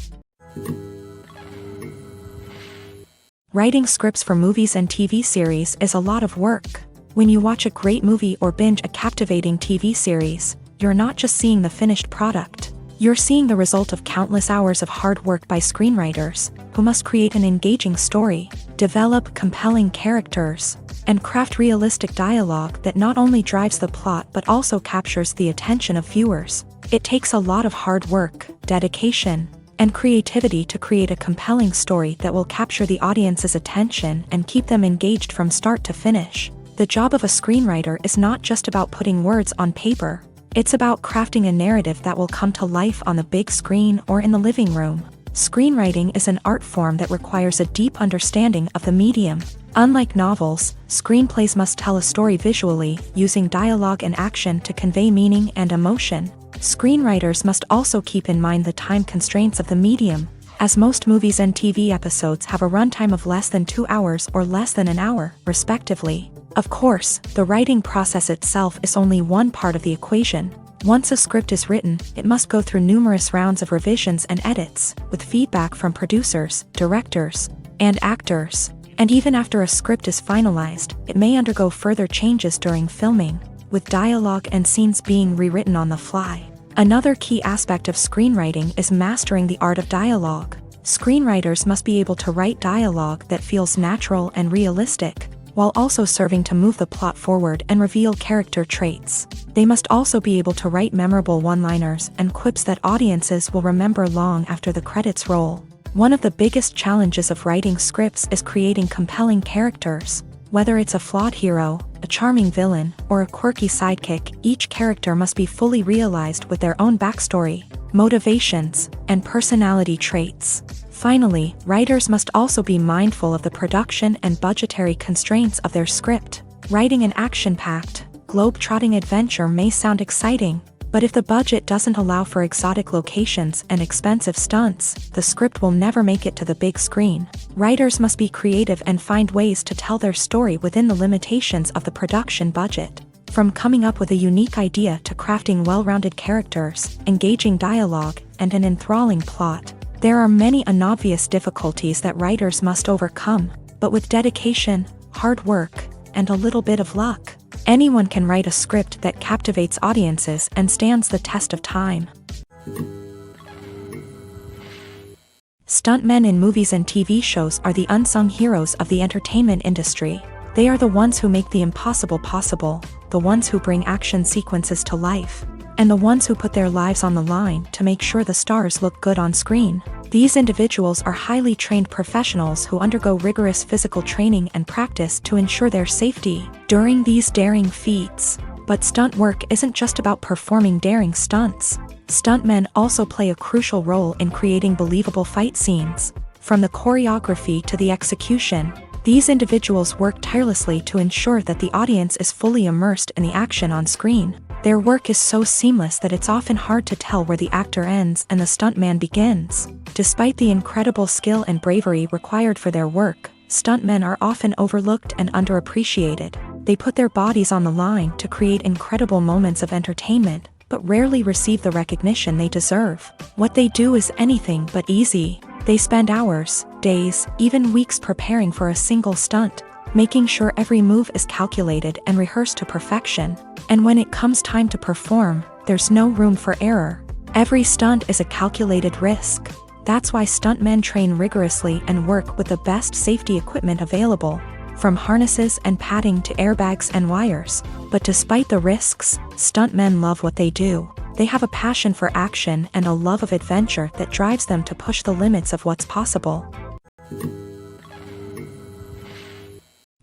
Writing scripts for movies and TV series is a lot of work. When you watch a great movie or binge a captivating TV series, you're not just seeing the finished product. You're seeing the result of countless hours of hard work by screenwriters, who must create an engaging story, develop compelling characters, and craft realistic dialogue that not only drives the plot but also captures the attention of viewers. It takes a lot of hard work, dedication, and creativity to create a compelling story that will capture the audience's attention and keep them engaged from start to finish. The job of a screenwriter is not just about putting words on paper. It's about crafting a narrative that will come to life on the big screen or in the living room. Screenwriting is an art form that requires a deep understanding of the medium. Unlike novels, screenplays must tell a story visually, using dialogue and action to convey meaning and emotion. Screenwriters must also keep in mind the time constraints of the medium, as most movies and TV episodes have a runtime of less than 2 hours or less than an hour, respectively. Of course, the writing process itself is only one part of the equation. Once a script is written, it must go through numerous rounds of revisions and edits, with feedback from producers, directors, and actors. And even after a script is finalized, it may undergo further changes during filming, with dialogue and scenes being rewritten on the fly. Another key aspect of screenwriting is mastering the art of dialogue. Screenwriters must be able to write dialogue that feels natural and realistic, while also serving to move the plot forward and reveal character traits. They must also be able to write memorable one-liners and quips that audiences will remember long after the credits roll. One of the biggest challenges of writing scripts is creating compelling characters. Whether it's a flawed hero, a charming villain, or a quirky sidekick, each character must be fully realized with their own backstory, motivations, and personality traits. Finally, writers must also be mindful of the production and budgetary constraints of their script. Writing an action-packed, globe-trotting adventure may sound exciting, but if the budget doesn't allow for exotic locations and expensive stunts, the script will never make it to the big screen. Writers must be creative and find ways to tell their story within the limitations of the production budget. From coming up with a unique idea to crafting well-rounded characters, engaging dialogue, and an enthralling plot, there are many unobvious difficulties that writers must overcome, but with dedication, hard work, and a little bit of luck. Anyone can write a script that captivates audiences and stands the test of time. Stuntmen in movies and TV shows are the unsung heroes of the entertainment industry. They are the ones who make the impossible possible, the ones who bring action sequences to life, and the ones who put their lives on the line to make sure the stars look good on screen. These individuals are highly trained professionals who undergo rigorous physical training and practice to ensure their safety during these daring feats. But stunt work isn't just about performing daring stunts. Stuntmen also play a crucial role in creating believable fight scenes. From the choreography to the execution, these individuals work tirelessly to ensure that the audience is fully immersed in the action on screen. Their work is so seamless that it's often hard to tell where the actor ends and the stuntman begins. Despite the incredible skill and bravery required for their work, stuntmen are often overlooked and underappreciated. They put their bodies on the line to create incredible moments of entertainment, but rarely receive the recognition they deserve. What they do is anything but easy. They spend hours, days, even weeks preparing for a single stunt, making sure every move is calculated and rehearsed to perfection. And when it comes time to perform, there's no room for error. Every stunt is a calculated risk. That's why stuntmen train rigorously and work with the best safety equipment available, from harnesses and padding to airbags and wires. But despite the risks, stuntmen love what they do. They have a passion for action and a love of adventure that drives them to push the limits of what's possible.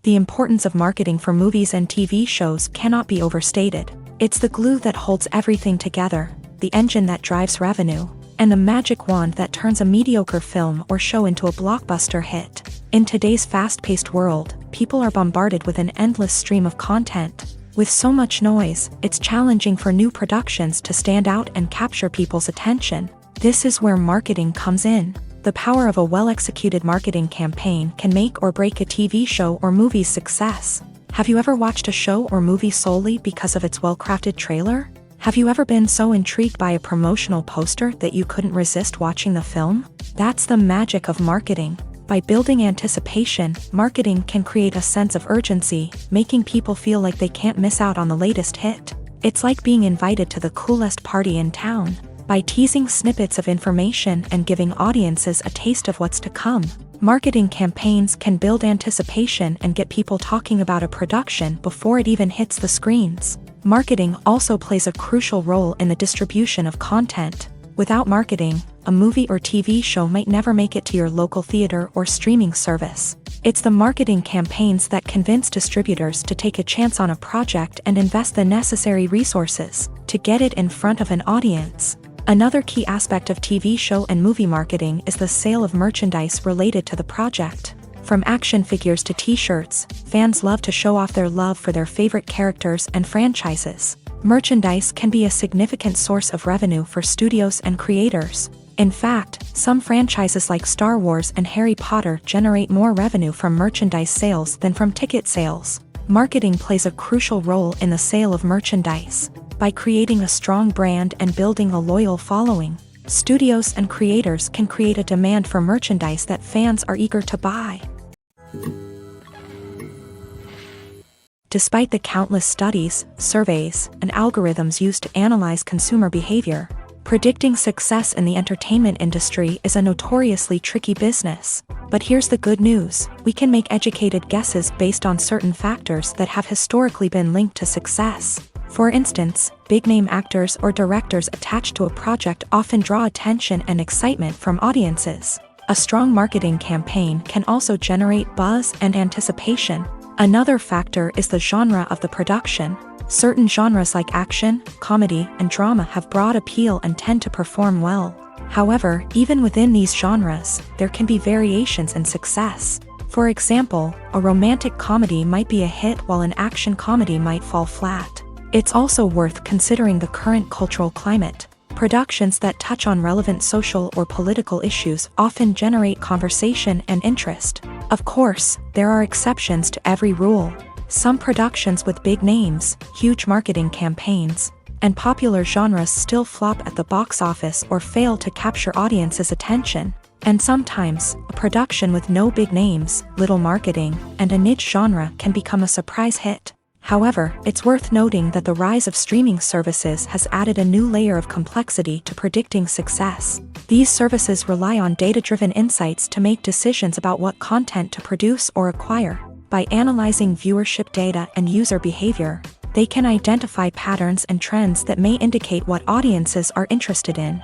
The importance of marketing for movies and TV shows cannot be overstated. It's the glue that holds everything together, the engine that drives revenue, and the magic wand that turns a mediocre film or show into a blockbuster hit. In today's fast-paced world, people are bombarded with an endless stream of content. With so much noise, it's challenging for new productions to stand out and capture people's attention. This is where marketing comes in. The power of a well-executed marketing campaign can make or break a TV show or movie's success. Have you ever watched a show or movie solely because of its well-crafted trailer? Have you ever been so intrigued by a promotional poster that you couldn't resist watching the film? That's the magic of marketing. By building anticipation, marketing can create a sense of urgency, making people feel like they can't miss out on the latest hit. It's like being invited to the coolest party in town. By teasing snippets of information and giving audiences a taste of what's to come, marketing campaigns can build anticipation and get people talking about a production before it even hits the screens. Marketing also plays a crucial role in the distribution of content. Without marketing, a movie or TV show might never make it to your local theater or streaming service. It's the marketing campaigns that convince distributors to take a chance on a project and invest the necessary resources to get it in front of an audience. Another key aspect of TV show and movie marketing is the sale of merchandise related to the project. From action figures to t-shirts, fans love to show off their love for their favorite characters and franchises. Merchandise can be a significant source of revenue for studios and creators. In fact, some franchises like Star Wars and Harry Potter generate more revenue from merchandise sales than from ticket sales. Marketing plays a crucial role in the sale of merchandise. By creating a strong brand and building a loyal following, studios and creators can create a demand for merchandise that fans are eager to buy. Despite the countless studies, surveys, and algorithms used to analyze consumer behavior, predicting success in the entertainment industry is a notoriously tricky business. But here's the good news: we can make educated guesses based on certain factors that have historically been linked to success. For instance, big-name actors or directors attached to a project often draw attention and excitement from audiences. A strong marketing campaign can also generate buzz and anticipation. Another factor is the genre of the production. Certain genres like action, comedy, and drama have broad appeal and tend to perform well. However, even within these genres, there can be variations in success. For example, a romantic comedy might be a hit while an action comedy might fall flat. It's also worth considering the current cultural climate. Productions that touch on relevant social or political issues often generate conversation and interest. Of course, there are exceptions to every rule. Some productions with big names, huge marketing campaigns, and popular genres still flop at the box office or fail to capture audiences' attention. And sometimes, a production with no big names, little marketing, and a niche genre can become a surprise hit. However, it's worth noting that the rise of streaming services has added a new layer of complexity to predicting success. These services rely on data-driven insights to make decisions about what content to produce or acquire. By analyzing viewership data and user behavior, they can identify patterns and trends that may indicate what audiences are interested in.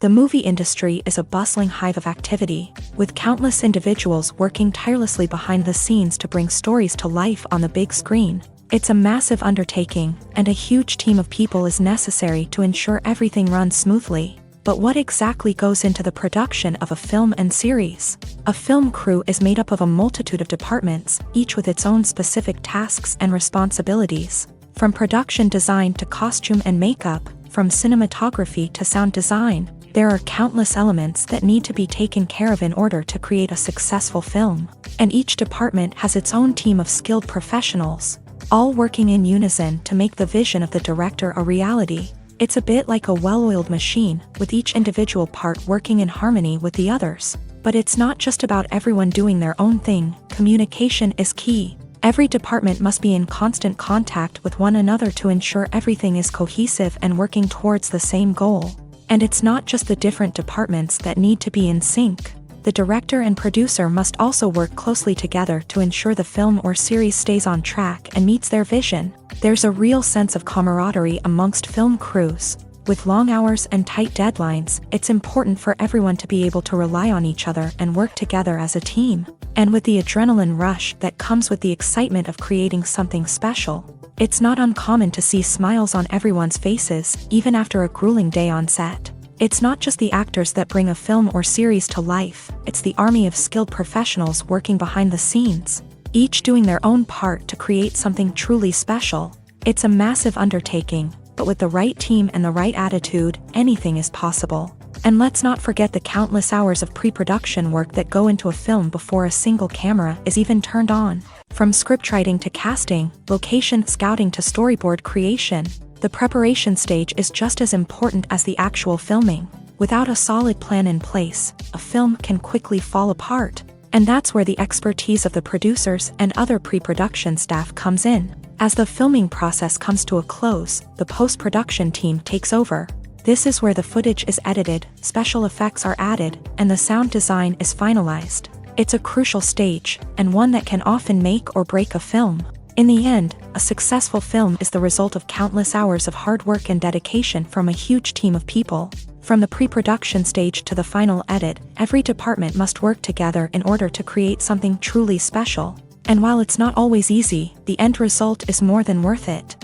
The movie industry is a bustling hive of activity, with countless individuals working tirelessly behind the scenes to bring stories to life on the big screen. It's a massive undertaking, and a huge team of people is necessary to ensure everything runs smoothly. But what exactly goes into the production of a film and series? A film crew is made up of a multitude of departments, each with its own specific tasks and responsibilities. From production design to costume and makeup, from cinematography to sound design, there are countless elements that need to be taken care of in order to create a successful film. And each department has its own team of skilled professionals, all working in unison to make the vision of the director a reality. It's a bit like a well-oiled machine, with each individual part working in harmony with the others. But it's not just about everyone doing their own thing. Communication is key. Every department must be in constant contact with one another to ensure everything is cohesive and working towards the same goal. And it's not just the different departments that need to be in sync. The director and producer must also work closely together to ensure the film or series stays on track and meets their vision. There's a real sense of camaraderie amongst film crews. With long hours and tight deadlines, it's important for everyone to be able to rely on each other and work together as a team. And with the adrenaline rush that comes with the excitement of creating something special, it's not uncommon to see smiles on everyone's faces, even after a grueling day on set. It's not just the actors that bring a film or series to life, it's the army of skilled professionals working behind the scenes, each doing their own part to create something truly special. It's a massive undertaking, but with the right team and the right attitude, anything is possible. And let's not forget the countless hours of pre-production work that go into a film before a single camera is even turned on. From scriptwriting to casting, location scouting to storyboard creation, the preparation stage is just as important as the actual filming. Without a solid plan in place, a film can quickly fall apart. And that's where the expertise of the producers and other pre-production staff comes in. As the filming process comes to a close, the post-production team takes over. This is where the footage is edited, special effects are added, and the sound design is finalized. It's a crucial stage, and one that can often make or break a film. In the end, a successful film is the result of countless hours of hard work and dedication from a huge team of people. From the pre-production stage to the final edit, every department must work together in order to create something truly special. And while it's not always easy, the end result is more than worth it.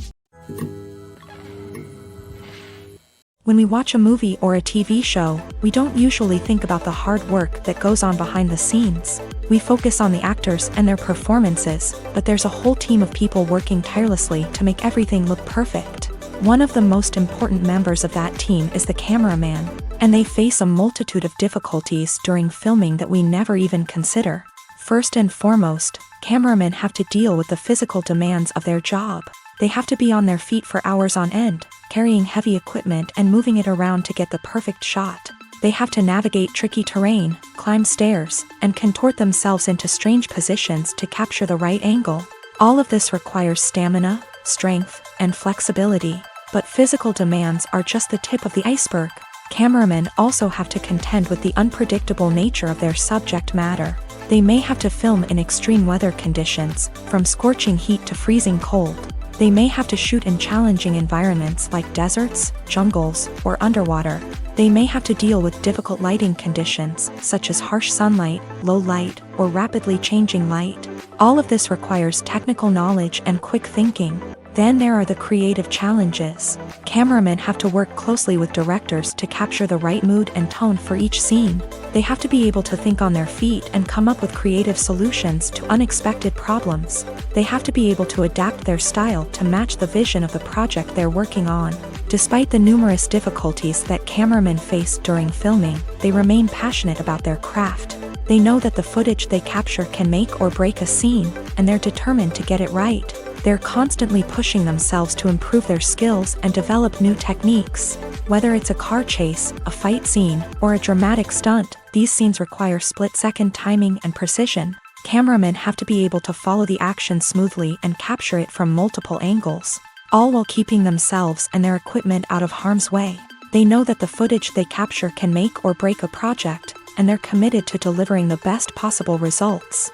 When we watch a movie or a TV show, we don't usually think about the hard work that goes on behind the scenes. We focus on the actors and their performances, but there's a whole team of people working tirelessly to make everything look perfect. One of the most important members of that team is the cameraman, and they face a multitude of difficulties during filming that we never even consider. First and foremost, cameramen have to deal with the physical demands of their job. They have to be on their feet for hours on end, carrying heavy equipment and moving it around to get the perfect shot. They have to navigate tricky terrain, climb stairs, and contort themselves into strange positions to capture the right angle. All of this requires stamina, strength, and flexibility. But physical demands are just the tip of the iceberg. Cameramen also have to contend with the unpredictable nature of their subject matter. They may have to film in extreme weather conditions, from scorching heat to freezing cold. They may have to shoot in challenging environments like deserts, jungles, or underwater. They may have to deal with difficult lighting conditions, such as harsh sunlight, low light, or rapidly changing light. All of this requires technical knowledge and quick thinking. Then there are the creative challenges. Cameramen have to work closely with directors to capture the right mood and tone for each scene. They have to be able to think on their feet and come up with creative solutions to unexpected problems. They have to be able to adapt their style to match the vision of the project they're working on. Despite the numerous difficulties that cameramen face during filming, they remain passionate about their craft. They know that the footage they capture can make or break a scene, and they're determined to get it right. They're constantly pushing themselves to improve their skills and develop new techniques. Whether it's a car chase, a fight scene, or a dramatic stunt, these scenes require split-second timing and precision. Cameramen have to be able to follow the action smoothly and capture it from multiple angles, all while keeping themselves and their equipment out of harm's way. They know that the footage they capture can make or break a project, and they're committed to delivering the best possible results.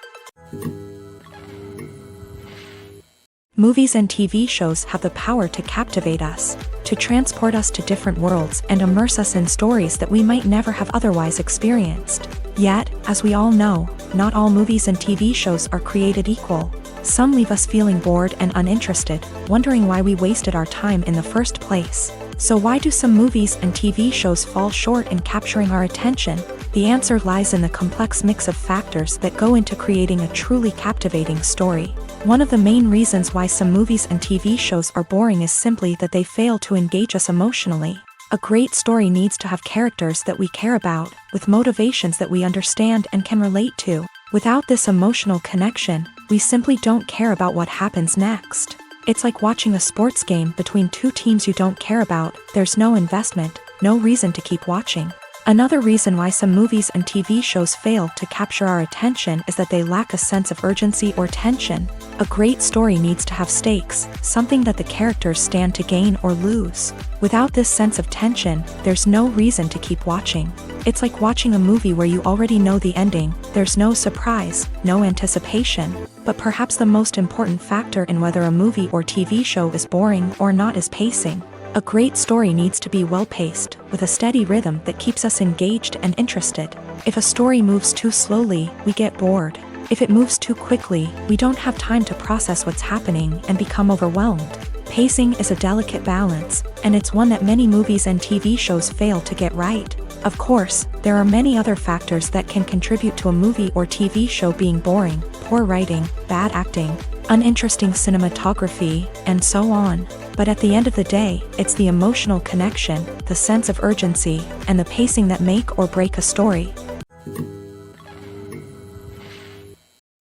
Movies and TV shows have the power to captivate us, to transport us to different worlds and immerse us in stories that we might never have otherwise experienced. Yet, as we all know, not all movies and TV shows are created equal. Some leave us feeling bored and uninterested, wondering why we wasted our time in the first place. So why do some movies and TV shows fall short in capturing our attention? The answer lies in the complex mix of factors that go into creating a truly captivating story. One of the main reasons why some movies and TV shows are boring is simply that they fail to engage us emotionally. A great story needs to have characters that we care about, with motivations that we understand and can relate to. Without this emotional connection, we simply don't care about what happens next. It's like watching a sports game between two teams you don't care about. There's no investment, no reason to keep watching. Another reason why some movies and TV shows fail to capture our attention is that they lack a sense of urgency or tension. A great story needs to have stakes, something that the characters stand to gain or lose. Without this sense of tension, there's no reason to keep watching. It's like watching a movie where you already know the ending. There's no surprise, no anticipation. But perhaps the most important factor in whether a movie or TV show is boring or not is pacing. A great story needs to be well-paced, with a steady rhythm that keeps us engaged and interested. If a story moves too slowly, we get bored. If it moves too quickly, we don't have time to process what's happening and become overwhelmed. Pacing is a delicate balance, and it's one that many movies and TV shows fail to get right. Of course, there are many other factors that can contribute to a movie or TV show being boring: poor writing, bad acting, uninteresting cinematography, and so on. But at the end of the day, it's the emotional connection, the sense of urgency, and the pacing that make or break a story.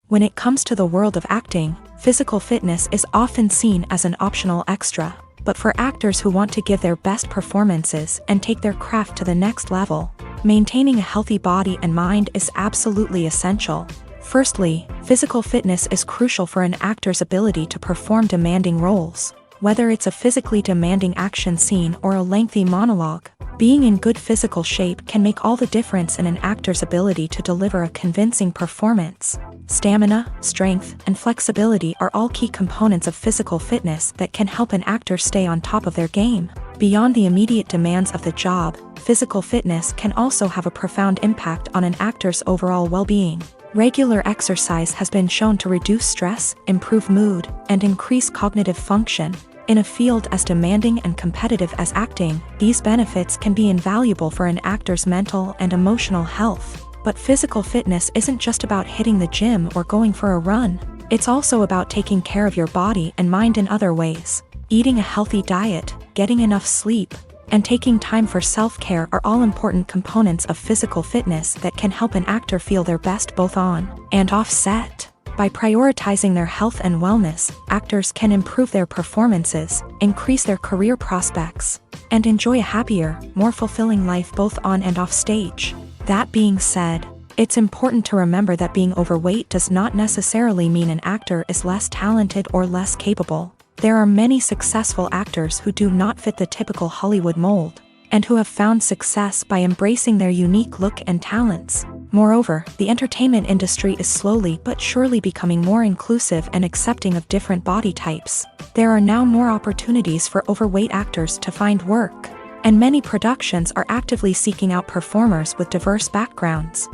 When it comes to the world of acting, physical fitness is often seen as an optional extra. But for actors who want to give their best performances and take their craft to the next level, maintaining a healthy body and mind is absolutely essential. Firstly, physical fitness is crucial for an actor's ability to perform demanding roles. Whether it's a physically demanding action scene or a lengthy monologue, being in good physical shape can make all the difference in an actor's ability to deliver a convincing performance. Stamina, strength, and flexibility are all key components of physical fitness that can help an actor stay on top of their game. Beyond the immediate demands of the job, physical fitness can also have a profound impact on an actor's overall well-being. Regular exercise has been shown to reduce stress, improve mood, and increase cognitive function. In a field as demanding and competitive as acting, these benefits can be invaluable for an actor's mental and emotional health. But physical fitness isn't just about hitting the gym or going for a run. It's also about taking care of your body and mind in other ways. Eating a healthy diet, getting enough sleep, and taking time for self-care are all important components of physical fitness that can help an actor feel their best both on and off set. By prioritizing their health and wellness, actors can improve their performances, increase their career prospects, and enjoy a happier, more fulfilling life both on and off stage. That being said, it's important to remember that being overweight does not necessarily mean an actor is less talented or less capable. There are many successful actors who do not fit the typical Hollywood mold, and who have found success by embracing their unique look and talents. Moreover, the entertainment industry is slowly but surely becoming more inclusive and accepting of different body types. There are now more opportunities for overweight actors to find work, and many productions are actively seeking out performers with diverse backgrounds.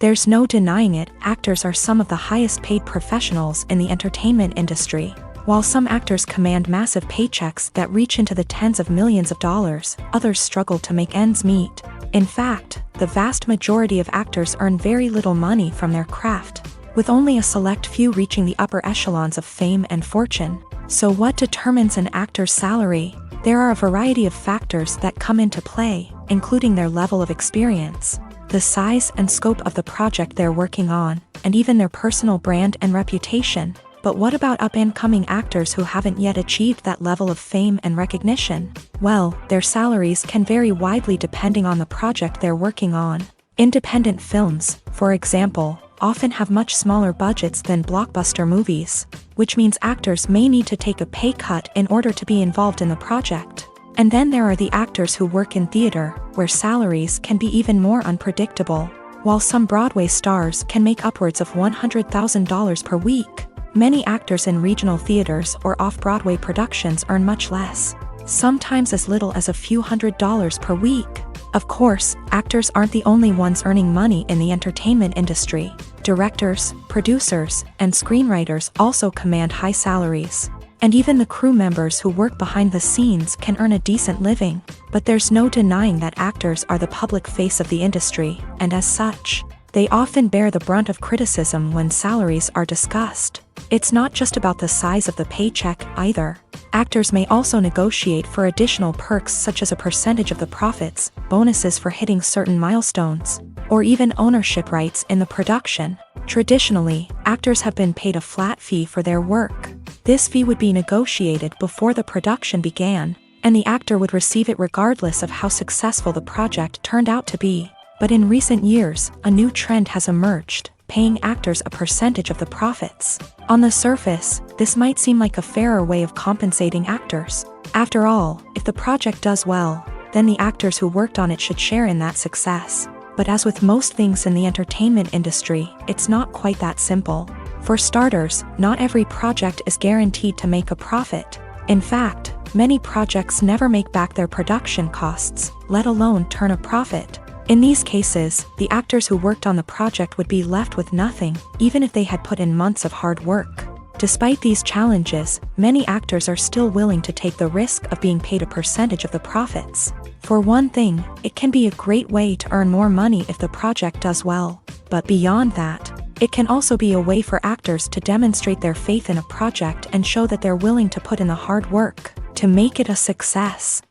There's no denying it, actors are some of the highest paid professionals in the entertainment industry. While some actors command massive paychecks that reach into the tens of millions of dollars, others struggle to make ends meet. In fact, the vast majority of actors earn very little money from their craft, with only a select few reaching the upper echelons of fame and fortune. So what determines an actor's salary? There are a variety of factors that come into play, including their level of experience, the size and scope of the project they're working on, and even their personal brand and reputation. But what about up-and-coming actors who haven't yet achieved that level of fame and recognition? Well, their salaries can vary widely depending on the project they're working on. Independent films, for example, often have much smaller budgets than blockbuster movies, which means actors may need to take a pay cut in order to be involved in the project. And then there are the actors who work in theater, where salaries can be even more unpredictable. While some Broadway stars can make upwards of $100,000 per week, many actors in regional theaters or off-Broadway productions earn much less, sometimes as little as a few $100s per week. Of course, actors aren't the only ones earning money in the entertainment industry. Directors, producers, and screenwriters also command high salaries. And even the crew members who work behind the scenes can earn a decent living. But there's no denying that actors are the public face of the industry, and as such, they often bear the brunt of criticism when salaries are discussed. It's not just about the size of the paycheck, either. Actors may also negotiate for additional perks such as a percentage of the profits, bonuses for hitting certain milestones, or even ownership rights in the production. Traditionally, actors have been paid a flat fee for their work. This fee would be negotiated before the production began, and the actor would receive it regardless of how successful the project turned out to be. But in recent years, a new trend has emerged, paying actors a percentage of the profits. On the surface, this might seem like a fairer way of compensating actors. After all, if the project does well, then the actors who worked on it should share in that success. But as with most things in the entertainment industry, it's not quite that simple. For starters, not every project is guaranteed to make a profit. In fact, many projects never make back their production costs, let alone turn a profit. In these cases, the actors who worked on the project would be left with nothing, even if they had put in months of hard work. Despite these challenges, many actors are still willing to take the risk of being paid a percentage of the profits. For one thing, it can be a great way to earn more money if the project does well. But beyond that, it can also be a way for actors to demonstrate their faith in a project and show that they're willing to put in the hard work to make it a success.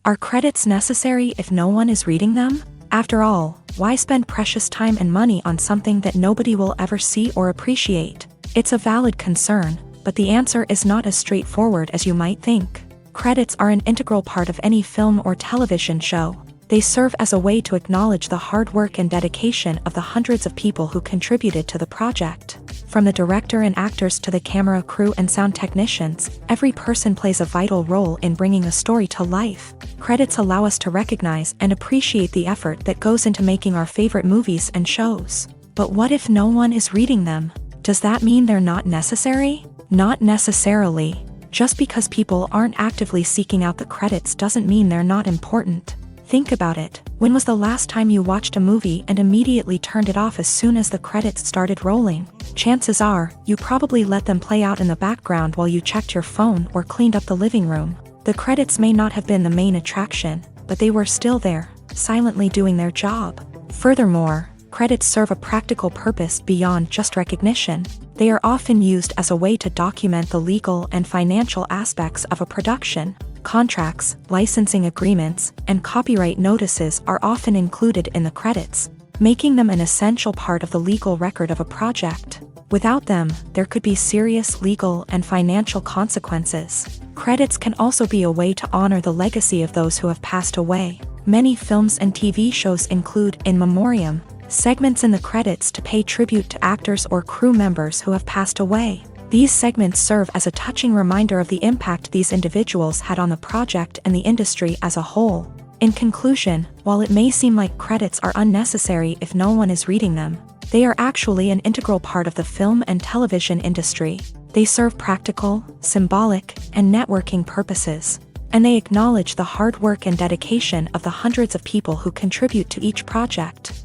Are credits necessary if no one is reading them? After all, why spend precious time and money on something that nobody will ever see or appreciate? It's a valid concern, but the answer is not as straightforward as you might think. Credits are an integral part of any film or television show. They serve as a way to acknowledge the hard work and dedication of the hundreds of people who contributed to the project. From the director and actors to the camera crew and sound technicians, every person plays a vital role in bringing a story to life. Credits allow us to recognize and appreciate the effort that goes into making our favorite movies and shows. But what if no one is reading them? Does that mean they're not necessary? Not necessarily. Just because people aren't actively seeking out the credits doesn't mean they're not important. Think about it. When was the last time you watched a movie and immediately turned it off as soon as the credits started rolling? Chances are, you probably let them play out in the background while you checked your phone or cleaned up the living room. The credits may not have been the main attraction, but they were still there, silently doing their job. Furthermore, credits serve a practical purpose beyond just recognition. They are often used as a way to document the legal and financial aspects of a production. Contracts, licensing agreements, and copyright notices are often included in the credits, making them an essential part of the legal record of a project. Without them, there could be serious legal and financial consequences. Credits can also be a way to honor the legacy of those who have passed away. Many films and TV shows include in memoriam segments in the credits to pay tribute to actors or crew members who have passed away. These segments serve as a touching reminder of the impact these individuals had on the project and the industry as a whole. In conclusion, while it may seem like credits are unnecessary if no one is reading them, they are actually an integral part of the film and television industry. They serve practical, symbolic, and networking purposes, and they acknowledge the hard work and dedication of the hundreds of people who contribute to each project.